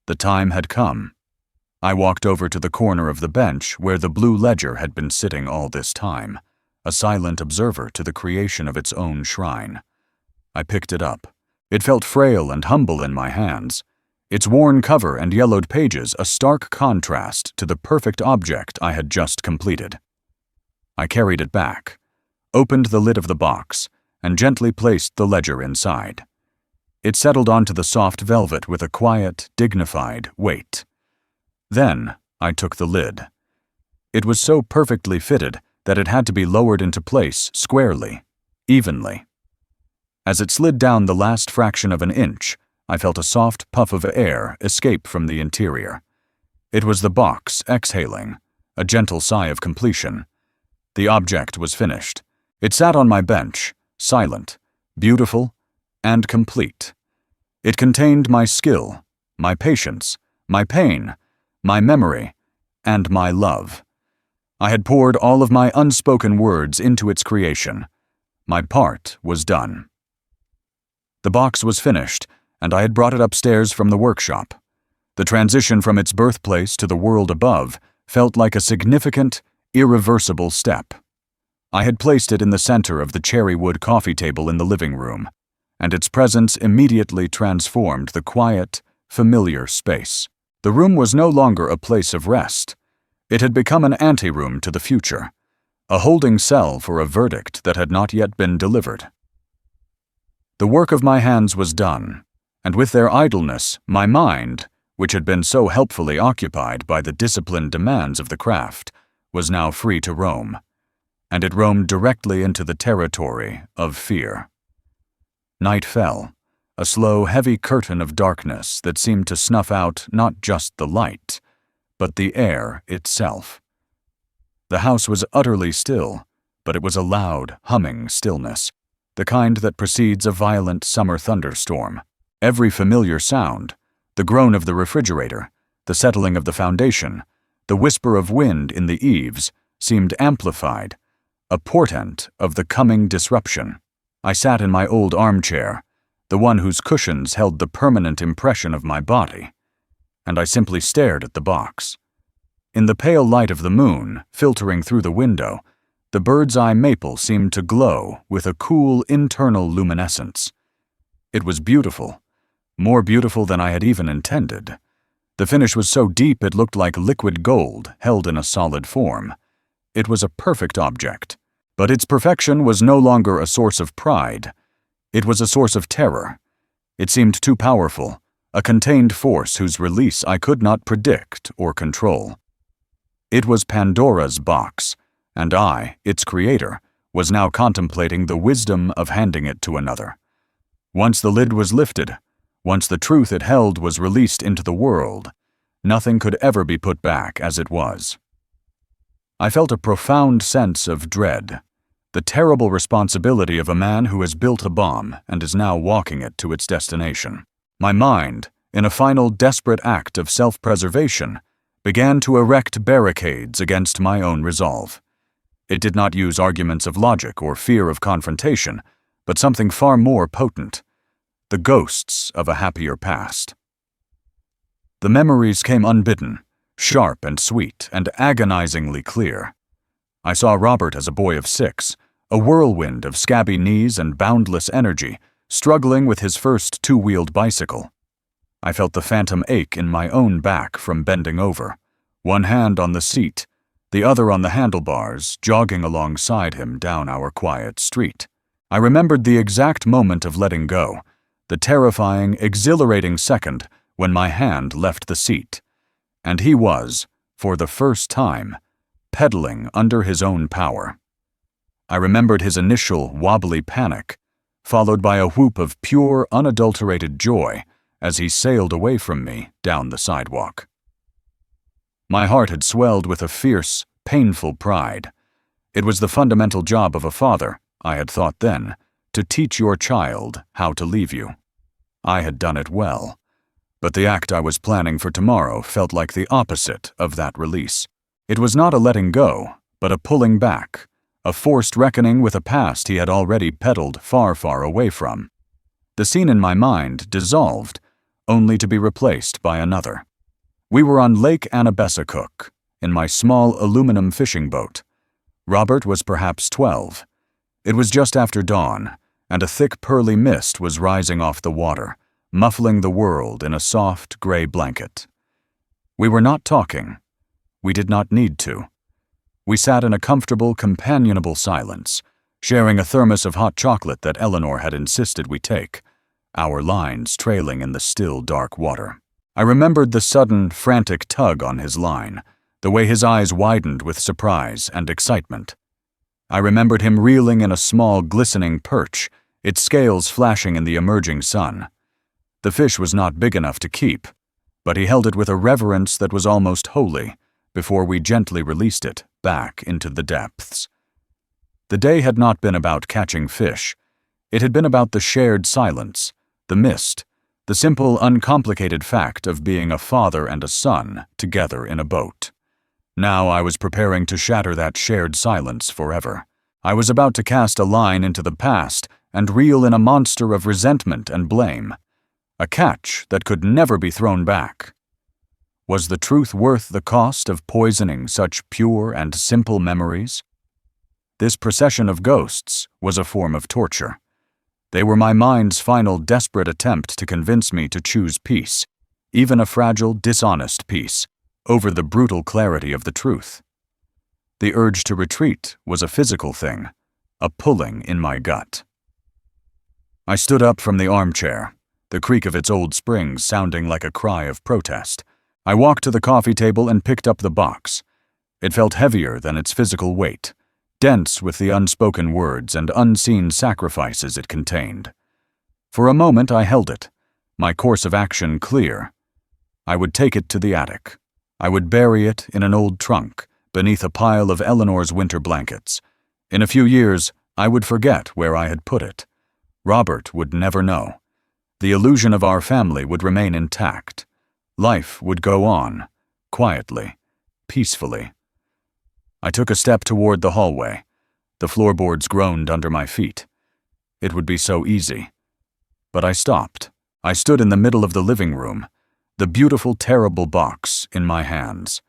The time had come. I walked over to the corner of the bench where the blue ledger had been sitting all this time, a silent observer to the creation of its own shrine. I picked it up. It felt frail and humble in my hands, its worn cover and yellowed pages a stark contrast to the perfect object I had just completed. I carried it back, opened the lid of the box, and gently placed the ledger inside. It settled onto the soft velvet with a quiet, dignified weight. Then I took the lid. It was so perfectly fitted that it had to be lowered into place squarely, evenly. As it slid down the last fraction of an inch, I felt a soft puff of air escape from the interior. It was the box exhaling, a gentle sigh of completion. The object was finished. It sat on my bench, silent, beautiful, and complete. It contained my skill, my patience, my pain, my memory, and my love. I had poured all of my unspoken words into its creation. My part was done. The box was finished, and I had brought it upstairs from the workshop. The transition from its birthplace to the world above felt like a significant, irreversible step. I had placed it in the center of the cherry wood coffee table in the living room, and its presence immediately transformed the quiet, familiar space. The room was no longer a place of rest. It had become an anteroom to the future, a holding cell for a verdict that had not yet been delivered. The work of my hands was done, and with their idleness, my mind, which had been so helpfully occupied by the disciplined demands of the craft, was now free to roam, and it roamed directly into the territory of fear. Night fell, a slow, heavy curtain of darkness that seemed to snuff out not just the light, but the air itself. The house was utterly still, but it was a loud, humming stillness, the kind that precedes a violent summer thunderstorm. Every familiar sound, the groan of the refrigerator, the settling of the foundation, the whisper of wind in the eaves, seemed amplified, a portent of the coming disruption. I sat in my old armchair, the one whose cushions held the permanent impression of my body, and I simply stared at the box. In the pale light of the moon, filtering through the window, the bird's-eye maple seemed to glow with a cool internal luminescence. It was beautiful, more beautiful than I had even intended. The finish was so deep it looked like liquid gold held in a solid form. It was a perfect object, but its perfection was no longer a source of pride. It was a source of terror. It seemed too powerful, a contained force whose release I could not predict or control. It was Pandora's box, and I, its creator, was now contemplating the wisdom of handing it to another. Once the lid was lifted, once the truth it held was released into the world, nothing could ever be put back as it was. I felt a profound sense of dread, the terrible responsibility of a man who has built a bomb and is now walking it to its destination. My mind, in a final desperate act of self-preservation, began to erect barricades against my own resolve. It did not use arguments of logic or fear of confrontation, but something far more potent, the ghosts of a happier past. The memories came unbidden, sharp and sweet and agonizingly clear. I saw Robert as a boy of 6, a whirlwind of scabby knees and boundless energy, struggling with his first two-wheeled bicycle. I felt the phantom ache in my own back from bending over, one hand on the seat, the other on the handlebars, jogging alongside him down our quiet street. I remembered the exact moment of letting go, the terrifying, exhilarating second when my hand left the seat, and he was, for the first time, pedaling under his own power. I remembered his initial wobbly panic, followed by a whoop of pure, unadulterated joy as he sailed away from me down the sidewalk. My heart had swelled with a fierce, painful pride. It was the fundamental job of a father, I had thought then, to teach your child how to leave you. I had done it well, but the act I was planning for tomorrow felt like the opposite of that release. It was not a letting go, but a pulling back, a forced reckoning with a past he had already pedaled far, far away from. The scene in my mind dissolved, only to be replaced by another. We were on Lake Annabessacook, in my small aluminum fishing boat. Robert was perhaps 12. It was just after dawn, and a thick pearly mist was rising off the water, muffling the world in a soft gray blanket. We were not talking. We did not need to. We sat in a comfortable, companionable silence, sharing a thermos of hot chocolate that Eleanor had insisted we take, our lines trailing in the still, dark water. I remembered the sudden, frantic tug on his line, the way his eyes widened with surprise and excitement. I remembered him reeling in a small, glistening perch, its scales flashing in the emerging sun. The fish was not big enough to keep, but he held it with a reverence that was almost holy before we gently released it back into the depths. The day had not been about catching fish. It had been about the shared silence, the mist, the simple, uncomplicated fact of being a father and a son together in a boat. Now I was preparing to shatter that shared silence forever. I was about to cast a line into the past and reel in a monster of resentment and blame, a catch that could never be thrown back. Was the truth worth the cost of poisoning such pure and simple memories? This procession of ghosts was a form of torture. They were my mind's final desperate attempt to convince me to choose peace, even a fragile, dishonest peace, over the brutal clarity of the truth. The urge to retreat was a physical thing, a pulling in my gut. I stood up from the armchair, the creak of its old springs sounding like a cry of protest. I walked to the coffee table and picked up the box. It felt heavier than its physical weight, dense with the unspoken words and unseen sacrifices it contained. For a moment I held it, my course of action clear. I would take it to the attic. I would bury it in an old trunk, beneath a pile of Eleanor's winter blankets. In a few years, I would forget where I had put it. Robert would never know. The illusion of our family would remain intact. Life would go on, quietly, peacefully. I took a step toward the hallway. The floorboards groaned under my feet. It would be so easy. But I stopped. I stood in the middle of the living room, the beautiful, terrible box in my hands,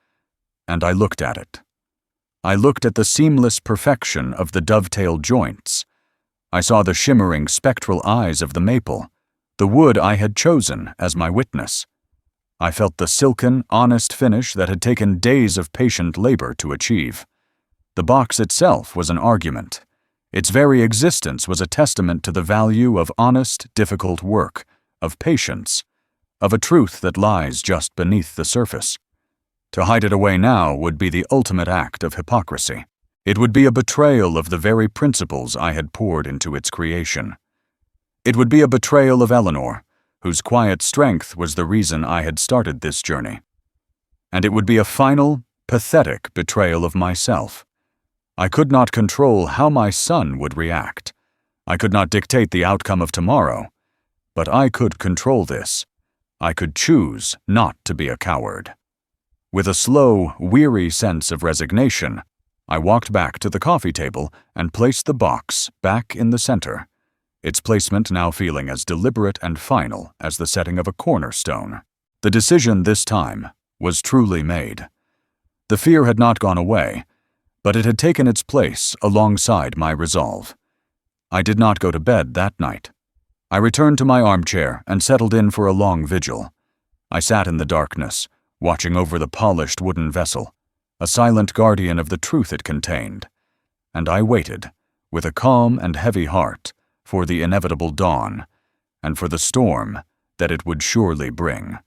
and I looked at it. I looked at the seamless perfection of the dovetail joints. I saw the shimmering, spectral eyes of the maple, the wood I had chosen as my witness. I felt the silken, honest finish that had taken days of patient labor to achieve. The box itself was an argument. Its very existence was a testament to the value of honest, difficult work, of patience, of a truth that lies just beneath the surface. To hide it away now would be the ultimate act of hypocrisy. It would be a betrayal of the very principles I had poured into its creation. It would be a betrayal of Eleanor, whose quiet strength was the reason I had started this journey. And it would be a final, pathetic betrayal of myself. I could not control how my son would react. I could not dictate the outcome of tomorrow. But I could control this. I could choose not to be a coward. With a slow, weary sense of resignation, I walked back to the coffee table and placed the box back in the center, its placement now feeling as deliberate and final as the setting of a cornerstone. The decision this time was truly made. The fear had not gone away, but it had taken its place alongside my resolve. I did not go to bed that night. I returned to my armchair and settled in for a long vigil. I sat in the darkness, watching over the polished wooden vessel, a silent guardian of the truth it contained, and I waited, with a calm and heavy heart, for the inevitable dawn, and for the storm that it would surely bring.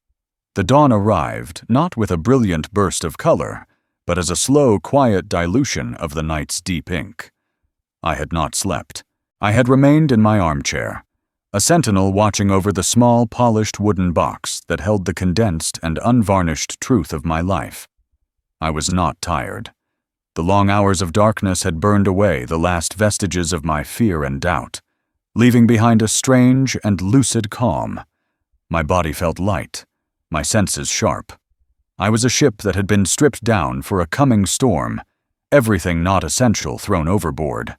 The dawn arrived not with a brilliant burst of color, but as a slow, quiet dilution of the night's deep ink. I had not slept. I had remained in my armchair, a sentinel watching over the small, polished wooden box that held the condensed and unvarnished truth of my life. I was not tired. The long hours of darkness had burned away the last vestiges of my fear and doubt, leaving behind a strange and lucid calm. My body felt light, my senses sharp. I was a ship that had been stripped down for a coming storm, everything not essential thrown overboard.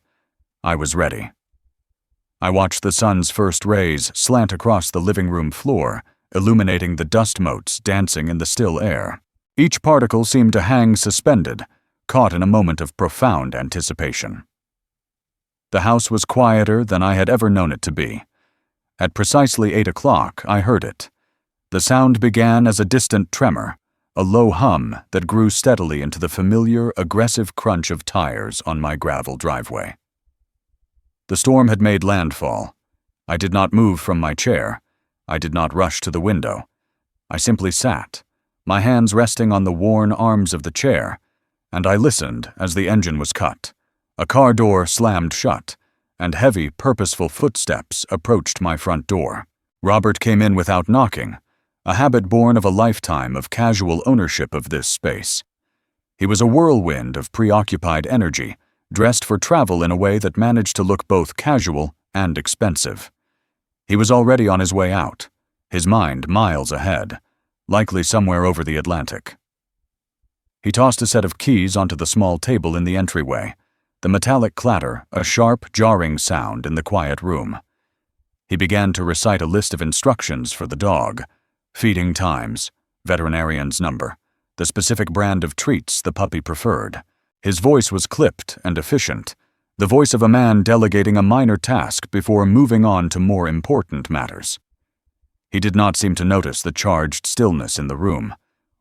I was ready. I watched the sun's first rays slant across the living room floor, illuminating the dust motes dancing in the still air. Each particle seemed to hang suspended, caught in a moment of profound anticipation. The house was quieter than I had ever known it to be. At precisely 8 o'clock, I heard it. The sound began as a distant tremor, a low hum that grew steadily into the familiar, aggressive crunch of tires on my gravel driveway. The storm had made landfall. I did not move from my chair. I did not rush to the window. I simply sat, my hands resting on the worn arms of the chair, and I listened as the engine was cut. A car door slammed shut, and heavy, purposeful footsteps approached my front door. Robert came in without knocking, a habit born of a lifetime of casual ownership of this space. He was a whirlwind of preoccupied energy, dressed for travel in a way that managed to look both casual and expensive. He was already on his way out, his mind miles ahead, likely somewhere over the Atlantic. He tossed a set of keys onto the small table in the entryway, the metallic clatter a sharp, jarring sound in the quiet room. He began to recite a list of instructions for the dog: feeding times, veterinarian's number, the specific brand of treats the puppy preferred. His voice was clipped and efficient, the voice of a man delegating a minor task before moving on to more important matters. He did not seem to notice the charged stillness in the room,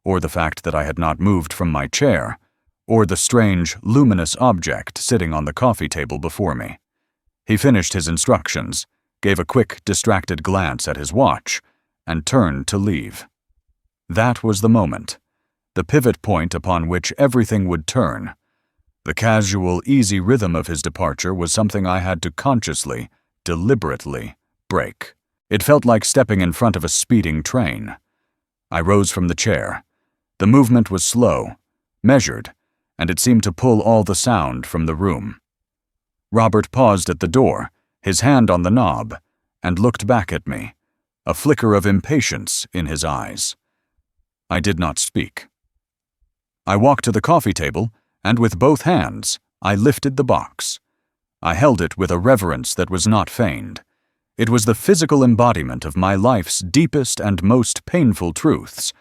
or the fact that I had not moved from my chair, or the strange, luminous object sitting on the coffee table before me. He finished his instructions, gave a quick, distracted glance at his watch, and turned to leave. That was the moment, the pivot point upon which everything would turn. The casual, easy rhythm of his departure was something I had to consciously, deliberately break. It felt like stepping in front of a speeding train. I rose from the chair. The movement was slow, measured, and it seemed to pull all the sound from the room. Robert paused at the door, his hand on the knob, and looked back at me, a flicker of impatience in his eyes. I did not speak. I walked to the coffee table, and with both hands, I lifted the box. I held it with a reverence that was not feigned. It was the physical embodiment of my life's deepest and most painful truths,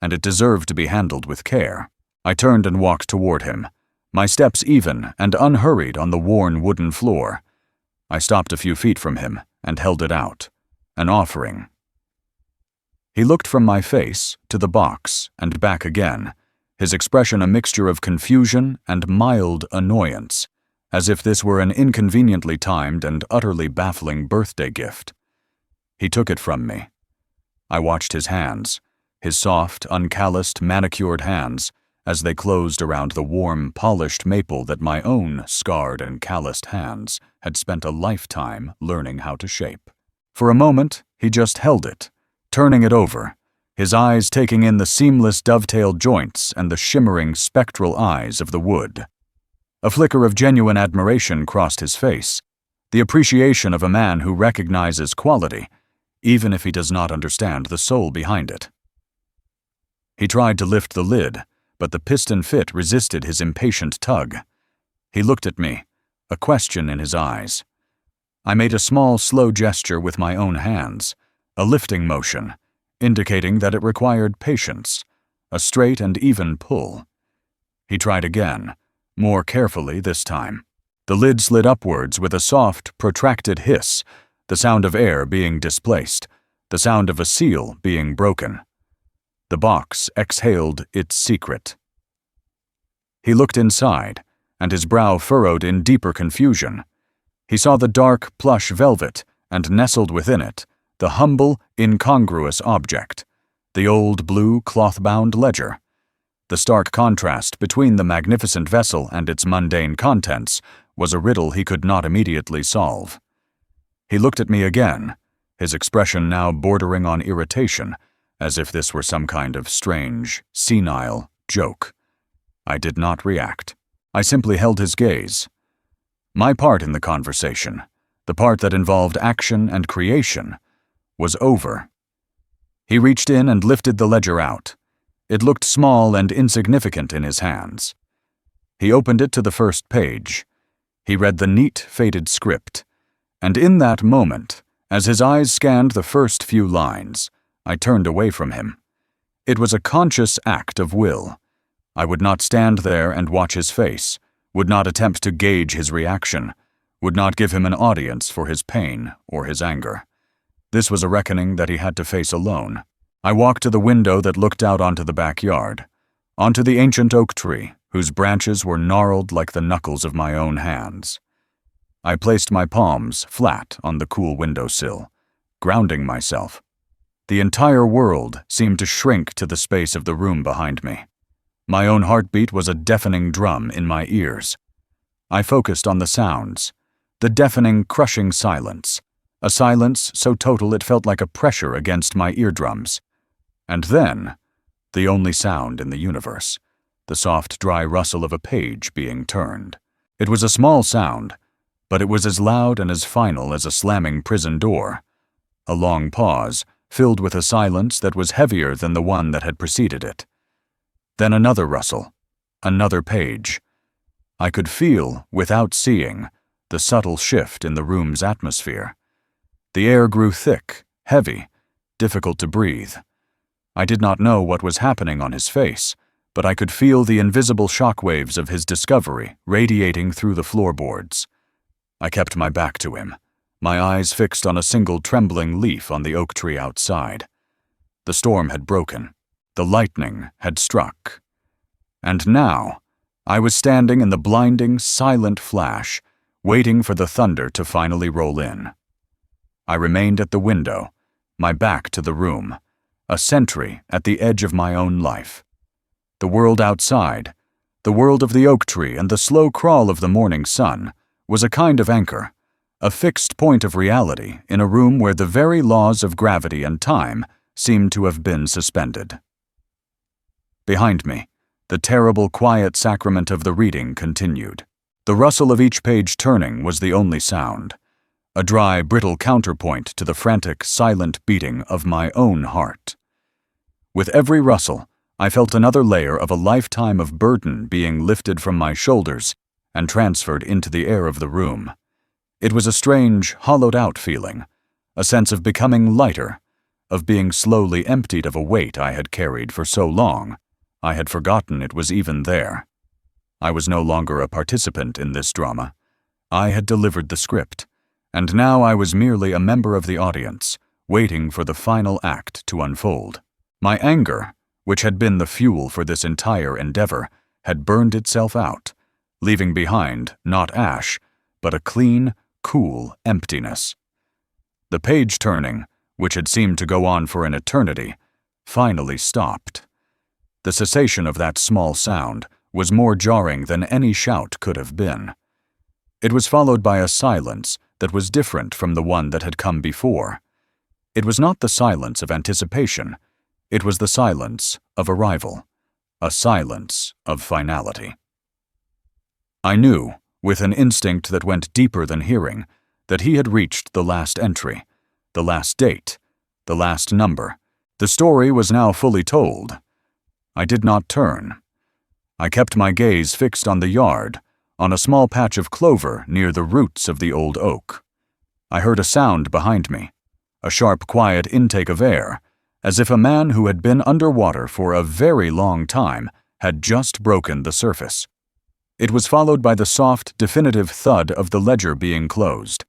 and it deserved to be handled with care. I turned and walked toward him, my steps even and unhurried on the worn wooden floor. I stopped a few feet from him and held it out, an offering. He looked from my face to the box and back again, his expression a mixture of confusion and mild annoyance, as if this were an inconveniently timed and utterly baffling birthday gift. He took it from me. I watched his hands, his soft, uncalloused, manicured hands, as they closed around the warm, polished maple that my own scarred and calloused hands had spent a lifetime learning how to shape. For a moment, he just held it, turning it over, his eyes taking in the seamless dovetailed joints and the shimmering, spectral eyes of the wood. A flicker of genuine admiration crossed his face, the appreciation of a man who recognizes quality, even if he does not understand the soul behind it. He tried to lift the lid, but the piston fit resisted his impatient tug. He looked at me, a question in his eyes. I made a small, slow gesture with my own hands, a lifting motion, indicating that it required patience, a straight and even pull. He tried again, more carefully this time. The lid slid upwards with a soft, protracted hiss, the sound of air being displaced, the sound of a seal being broken. The box exhaled its secret. He looked inside, and his brow furrowed in deeper confusion. He saw the dark, plush velvet, and nestled within it, the humble, incongruous object, the old blue cloth-bound ledger. The stark contrast between the magnificent vessel and its mundane contents was a riddle he could not immediately solve. He looked at me again, his expression now bordering on irritation, as if this were some kind of strange, senile joke. I did not react. I simply held his gaze. My part in the conversation, the part that involved action and creation, was over. He reached in and lifted the ledger out. It looked small and insignificant in his hands. He opened it to the first page. He read the neat, faded script. And in that moment, as his eyes scanned the first few lines, I turned away from him. It was a conscious act of will. I would not stand there and watch his face, would not attempt to gauge his reaction, would not give him an audience for his pain or his anger. This was a reckoning that he had to face alone. I walked to the window that looked out onto the backyard, onto the ancient oak tree, whose branches were gnarled like the knuckles of my own hands. I placed my palms flat on the cool windowsill, grounding myself. The entire world seemed to shrink to the space of the room behind me. My own heartbeat was a deafening drum in my ears. I focused on the sounds, the deafening, crushing silence, a silence so total it felt like a pressure against my eardrums. And then, the only sound in the universe, the soft, dry rustle of a page being turned. It was a small sound, but it was as loud and as final as a slamming prison door. A long pause, filled with a silence that was heavier than the one that had preceded it. Then another rustle, another page. I could feel, without seeing, the subtle shift in the room's atmosphere. The air grew thick, heavy, difficult to breathe. I did not know what was happening on his face, but I could feel the invisible shockwaves of his discovery radiating through the floorboards. I kept my back to him, my eyes fixed on a single trembling leaf on the oak tree outside. The storm had broken. The lightning had struck. And now, I was standing in the blinding, silent flash, waiting for the thunder to finally roll in. I remained at the window, my back to the room, a sentry at the edge of my own life. The world outside, the world of the oak tree and the slow crawl of the morning sun, was a kind of anchor, a fixed point of reality in a room where the very laws of gravity and time seemed to have been suspended. Behind me, the terrible, quiet sacrament of the reading continued. The rustle of each page turning was the only sound, a dry, brittle counterpoint to the frantic, silent beating of my own heart. With every rustle, I felt another layer of a lifetime of burden being lifted from my shoulders and transferred into the air of the room. It was a strange, hollowed-out feeling, a sense of becoming lighter, of being slowly emptied of a weight I had carried for so long, I had forgotten it was even there. I was no longer a participant in this drama. I had delivered the script, and now I was merely a member of the audience, waiting for the final act to unfold. My anger, which had been the fuel for this entire endeavor, had burned itself out, leaving behind not ash, but a clean, cool emptiness. The page turning, which had seemed to go on for an eternity, finally stopped. The cessation of that small sound was more jarring than any shout could have been. It was followed by a silence that was different from the one that had come before. It was not the silence of anticipation. It was the silence of arrival, a silence of finality. I knew, with an instinct that went deeper than hearing, that he had reached the last entry, the last date, the last number. The story was now fully told. I did not turn. I kept my gaze fixed on the yard, on a small patch of clover near the roots of the old oak. I heard a sound behind me, a sharp, quiet intake of air, as if a man who had been underwater for a very long time had just broken the surface. It was followed by the soft, definitive thud of the ledger being closed.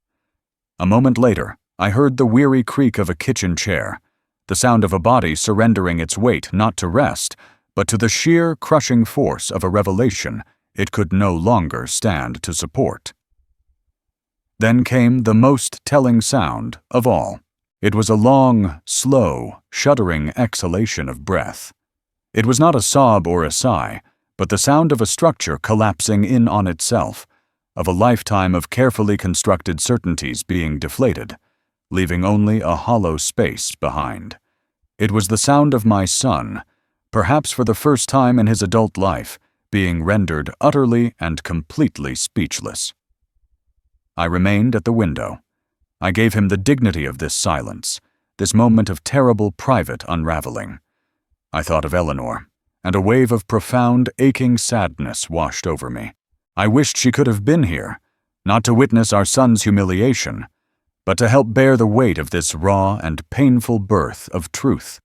A moment later, I heard the weary creak of a kitchen chair, the sound of a body surrendering its weight not to rest, but to the sheer, crushing force of a revelation it could no longer stand to support. Then came the most telling sound of all. It was a long, slow, shuddering exhalation of breath. It was not a sob or a sigh, but the sound of a structure collapsing in on itself, of a lifetime of carefully constructed certainties being deflated, leaving only a hollow space behind. It was the sound of my son, perhaps for the first time in his adult life, being rendered utterly and completely speechless. I remained at the window. I gave him the dignity of this silence, this moment of terrible private unraveling. I thought of Eleanor, and a wave of profound, aching sadness washed over me. I wished she could have been here, not to witness our son's humiliation, but to help bear the weight of this raw and painful birth of truth.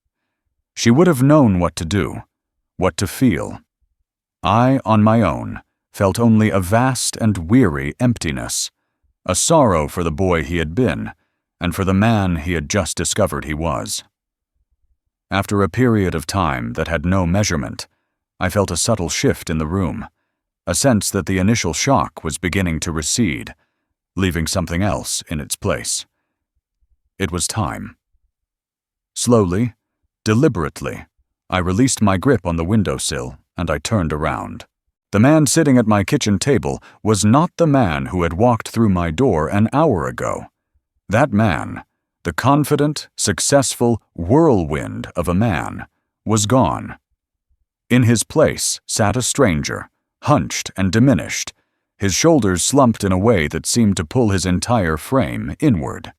She would have known what to do, what to feel. I, on my own, felt only a vast and weary emptiness, a sorrow for the boy he had been, and for the man he had just discovered he was. After a period of time that had no measurement, I felt a subtle shift in the room, a sense that the initial shock was beginning to recede, leaving something else in its place. It was time. Slowly, deliberately, I released my grip on the windowsill and I turned around. The man sitting at my kitchen table was not the man who had walked through my door an hour ago. That man, the confident, successful whirlwind of a man, was gone. In his place sat a stranger, hunched and diminished, his shoulders slumped in a way that seemed to pull his entire frame inward.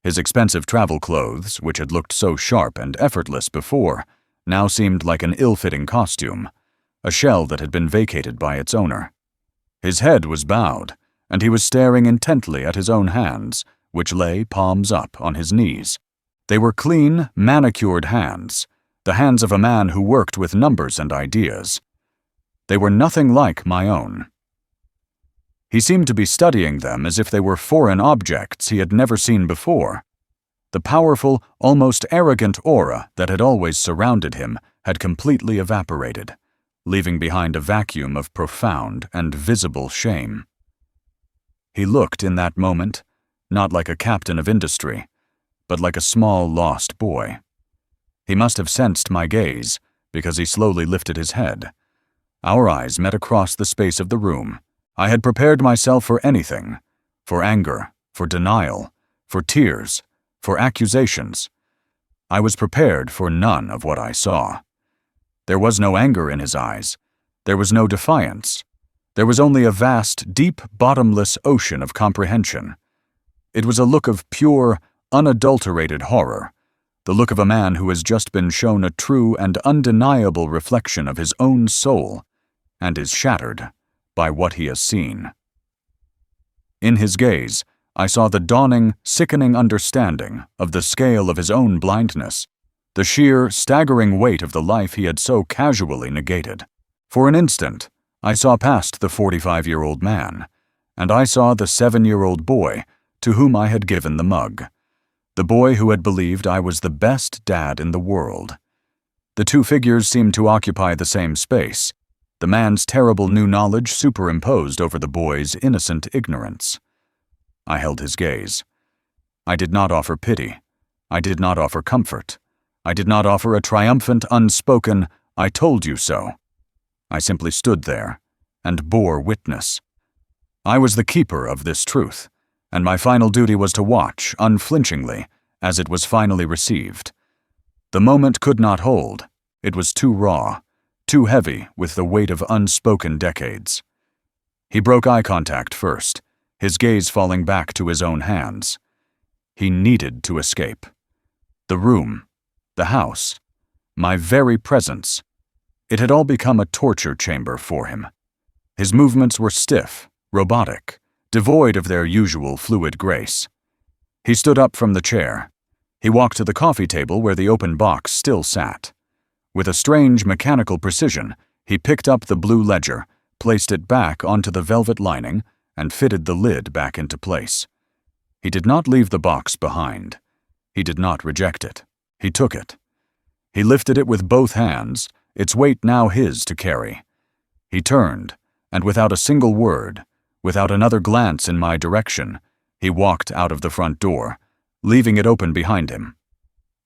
His expensive travel clothes, which had looked so sharp and effortless before, now seemed like an ill-fitting costume, a shell that had been vacated by its owner. His head was bowed, and he was staring intently at his own hands, which lay palms up on his knees. They were clean, manicured hands, the hands of a man who worked with numbers and ideas. They were nothing like my own. He seemed to be studying them as if they were foreign objects he had never seen before. The powerful, almost arrogant aura that had always surrounded him had completely evaporated, leaving behind a vacuum of profound and visible shame. He looked in that moment, not like a captain of industry, but like a small lost boy. He must have sensed my gaze, because he slowly lifted his head. Our eyes met across the space of the room. I had prepared myself for anything, for anger, for denial, for tears, for accusations. I was prepared for none of what I saw. There was no anger in his eyes. There was no defiance. There was only a vast, deep, bottomless ocean of comprehension. It was a look of pure, unadulterated horror, the look of a man who has just been shown a true and undeniable reflection of his own soul, and is shattered by what he has seen. In his gaze, I saw the dawning, sickening understanding of the scale of his own blindness, the sheer, staggering weight of the life he had so casually negated. For an instant, I saw past the 45-year-old man, and I saw the 7-year-old boy to whom I had given the mug, the boy who had believed I was the best dad in the world. The two figures seemed to occupy the same space, the man's terrible new knowledge superimposed over the boy's innocent ignorance. I held his gaze. I did not offer pity. I did not offer comfort. I did not offer a triumphant, unspoken, "I told you so." I simply stood there and bore witness. I was the keeper of this truth, and my final duty was to watch, unflinchingly, as it was finally received. The moment could not hold. It was too raw, too heavy with the weight of unspoken decades. He broke eye contact first, his gaze falling back to his own hands. He needed to escape. The room, the house, my very presence. It had all become a torture chamber for him. His movements were stiff, robotic, devoid of their usual fluid grace. He stood up from the chair. He walked to the coffee table where the open box still sat. With a strange mechanical precision, he picked up the blue ledger, placed it back onto the velvet lining, and fitted the lid back into place. He did not leave the box behind. He did not reject it. He took it. He lifted it with both hands, its weight now his to carry. He turned, and without a single word, without another glance in my direction, he walked out of the front door, leaving it open behind him.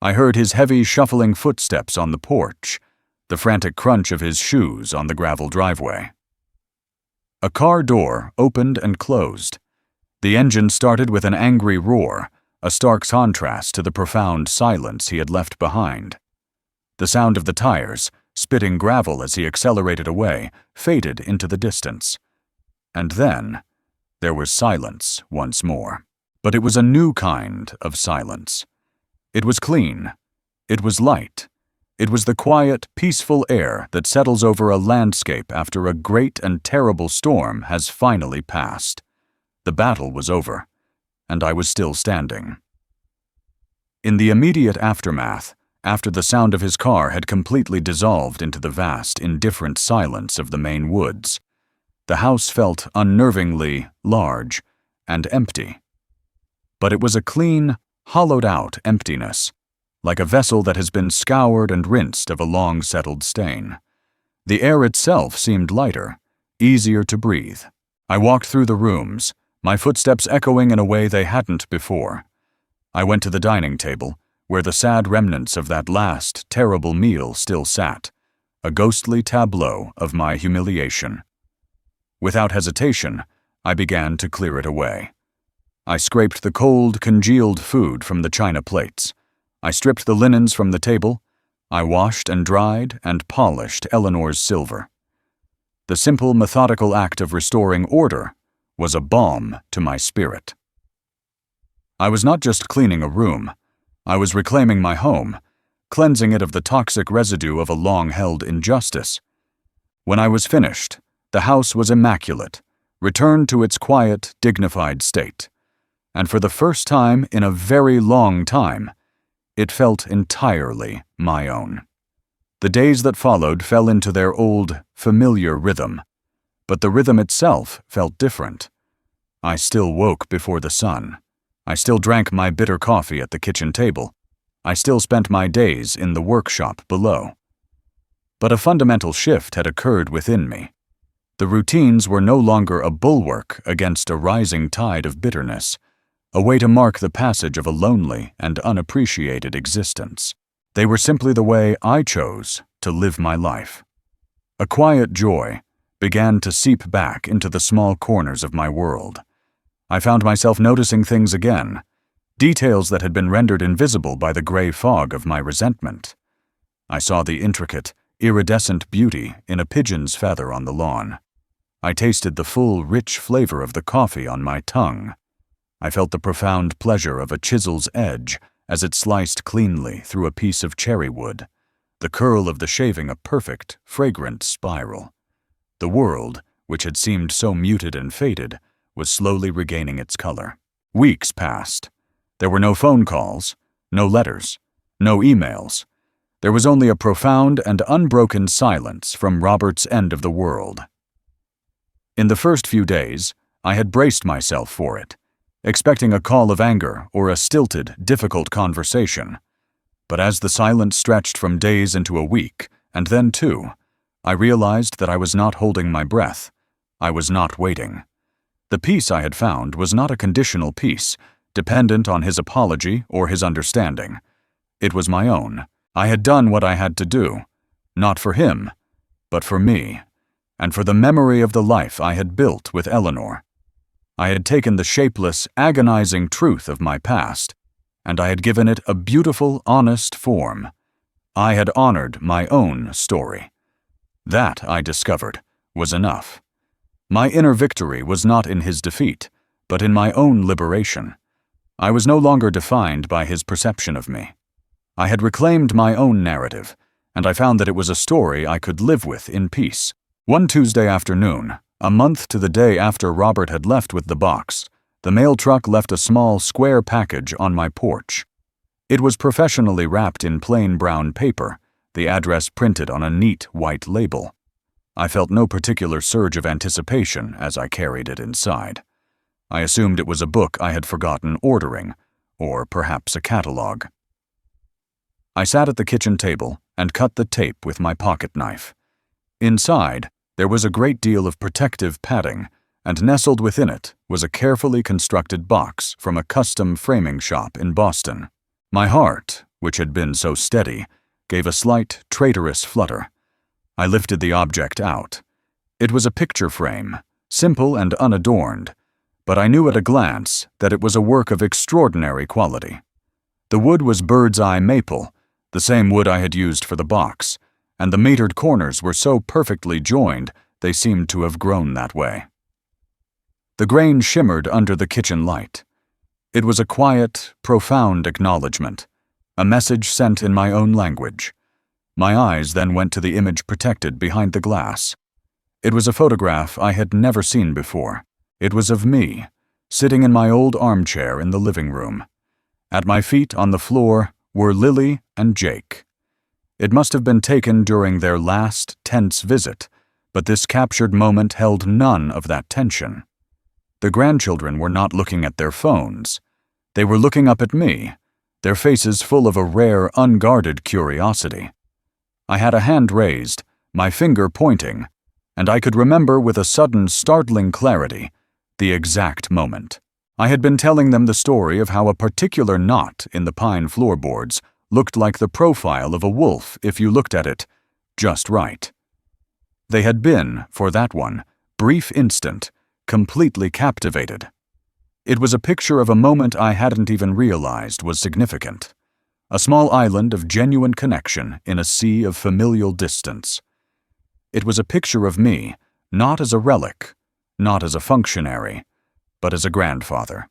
I heard his heavy, shuffling footsteps on the porch, the frantic crunch of his shoes on the gravel driveway. A car door opened and closed. The engine started with an angry roar, a stark contrast to the profound silence he had left behind. The sound of the tires, spitting gravel as he accelerated away, faded into the distance. And then, there was silence once more. But it was a new kind of silence. It was clean. It was light. It was the quiet, peaceful air that settles over a landscape after a great and terrible storm has finally passed. The battle was over, and I was still standing. In the immediate aftermath, after the sound of his car had completely dissolved into the vast, indifferent silence of the Maine woods, the house felt unnervingly large and empty. But it was a clean, hollowed-out emptiness, like a vessel that has been scoured and rinsed of a long-settled stain. The air itself seemed lighter, easier to breathe. I walked through the rooms, my footsteps echoing in a way they hadn't before. I went to the dining table, where the sad remnants of that last, terrible meal still sat, a ghostly tableau of my humiliation. Without hesitation, I began to clear it away. I scraped the cold, congealed food from the china plates. I stripped the linens from the table. I washed and dried and polished Eleanor's silver. The simple, methodical act of restoring order was a balm to my spirit. I was not just cleaning a room. I was reclaiming my home, cleansing it of the toxic residue of a long-held injustice. When I was finished, the house was immaculate, returned to its quiet, dignified state. And for the first time in a very long time, it felt entirely my own. The days that followed fell into their old, familiar rhythm, but the rhythm itself felt different. I still woke before the sun. I still drank my bitter coffee at the kitchen table. I still spent my days in the workshop below. But a fundamental shift had occurred within me. The routines were no longer a bulwark against a rising tide of bitterness, a way to mark the passage of a lonely and unappreciated existence. They were simply the way I chose to live my life. A quiet joy began to seep back into the small corners of my world. I found myself noticing things again, details that had been rendered invisible by the gray fog of my resentment. I saw the intricate, iridescent beauty in a pigeon's feather on the lawn. I tasted the full, rich flavor of the coffee on my tongue. I felt the profound pleasure of a chisel's edge as it sliced cleanly through a piece of cherry wood, the curl of the shaving a perfect, fragrant spiral. The world, which had seemed so muted and faded, was slowly regaining its color. Weeks passed. There were no phone calls, no letters, no emails. There was only a profound and unbroken silence from Robert's end of the world. In the first few days, I had braced myself for it, expecting a call of anger or a stilted, difficult conversation. But as the silence stretched from days into a week, and then 2, I realized that I was not holding my breath. I was not waiting. The peace I had found was not a conditional peace, dependent on his apology or his understanding. It was my own. I had done what I had to do, not for him, but for me, and for the memory of the life I had built with Eleanor. I had taken the shapeless, agonizing truth of my past, and I had given it a beautiful, honest form. I had honored my own story. That, I discovered, was enough. My inner victory was not in his defeat, but in my own liberation. I was no longer defined by his perception of me. I had reclaimed my own narrative, and I found that it was a story I could live with in peace. One Tuesday afternoon, a month to the day after Robert had left with the box, the mail truck left a small, square package on my porch. It was professionally wrapped in plain brown paper, the address printed on a neat white label. I felt no particular surge of anticipation as I carried it inside. I assumed it was a book I had forgotten ordering, or perhaps a catalog. I sat at the kitchen table and cut the tape with my pocket knife. Inside, there was a great deal of protective padding, and nestled within it was a carefully constructed box from a custom framing shop in Boston. My heart, which had been so steady, gave a slight, traitorous flutter. I lifted the object out. It was a picture frame, simple and unadorned, but I knew at a glance that it was a work of extraordinary quality. The wood was bird's-eye maple, the same wood I had used for the box, and the mitered corners were so perfectly joined they seemed to have grown that way. The grain shimmered under the kitchen light. It was a quiet, profound acknowledgement, a message sent in my own language. My eyes then went to the image protected behind the glass. It was a photograph I had never seen before. It was of me, sitting in my old armchair in the living room. At my feet on the floor were Lily and Jake. It must have been taken during their last tense visit, but this captured moment held none of that tension. The grandchildren were not looking at their phones. They were looking up at me, their faces full of a rare, unguarded curiosity. I had a hand raised, my finger pointing, and I could remember with a sudden, startling clarity the exact moment. I had been telling them the story of how a particular knot in the pine floorboards looked like the profile of a wolf if you looked at it just right. They had been, for that one brief instant, completely captivated. It was a picture of a moment I hadn't even realized was significant. A small island of genuine connection in a sea of familial distance. It was a picture of me, not as a relic, not as a functionary, but as a grandfather.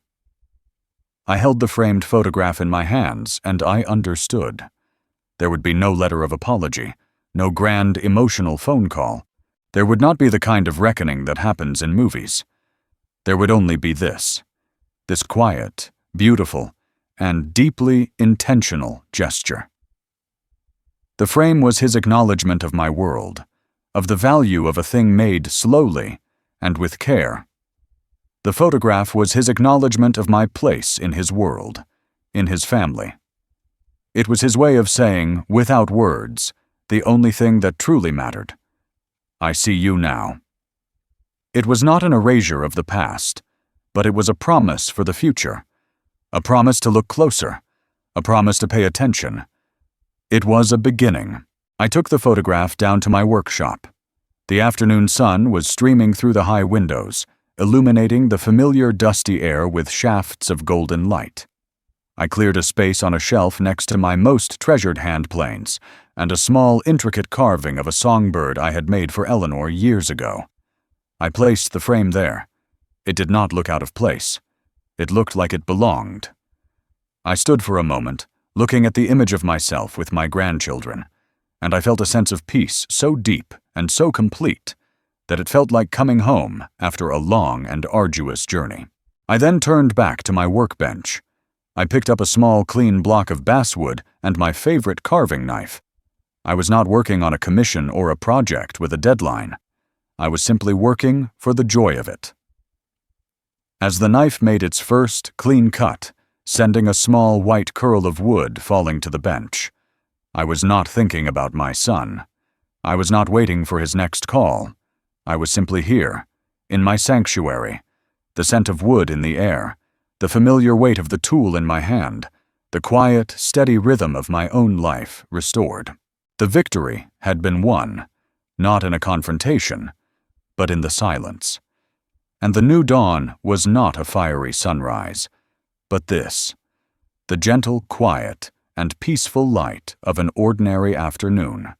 I held the framed photograph in my hands, and I understood. There would be no letter of apology, no grand emotional phone call. There would not be the kind of reckoning that happens in movies. There would only be this quiet, beautiful, and deeply intentional gesture. The frame was his acknowledgement of my world, of the value of a thing made slowly and with care. The photograph was his acknowledgement of my place in his world, in his family. It was his way of saying, without words, the only thing that truly mattered. I see you now. It was not an erasure of the past, but it was a promise for the future, a promise to look closer, a promise to pay attention. It was a beginning. I took the photograph down to my workshop. The afternoon sun was streaming through the high windows, illuminating the familiar dusty air with shafts of golden light. I cleared a space on a shelf next to my most treasured hand planes and a small, intricate carving of a songbird I had made for Eleanor years ago. I placed the frame there. It did not look out of place. It looked like it belonged. I stood for a moment, looking at the image of myself with my grandchildren, and I felt a sense of peace so deep and so complete that it felt like coming home after a long and arduous journey. I then turned back to my workbench. I picked up a small, clean block of basswood and my favorite carving knife. I was not working on a commission or a project with a deadline. I was simply working for the joy of it. As the knife made its first clean cut, sending a small white curl of wood falling to the bench, I was not thinking about my son. I was not waiting for his next call. I was simply here, in my sanctuary, the scent of wood in the air, the familiar weight of the tool in my hand, the quiet, steady rhythm of my own life restored. The victory had been won, not in a confrontation, but in the silence. And the new dawn was not a fiery sunrise, but this, the gentle quiet and peaceful light of an ordinary afternoon.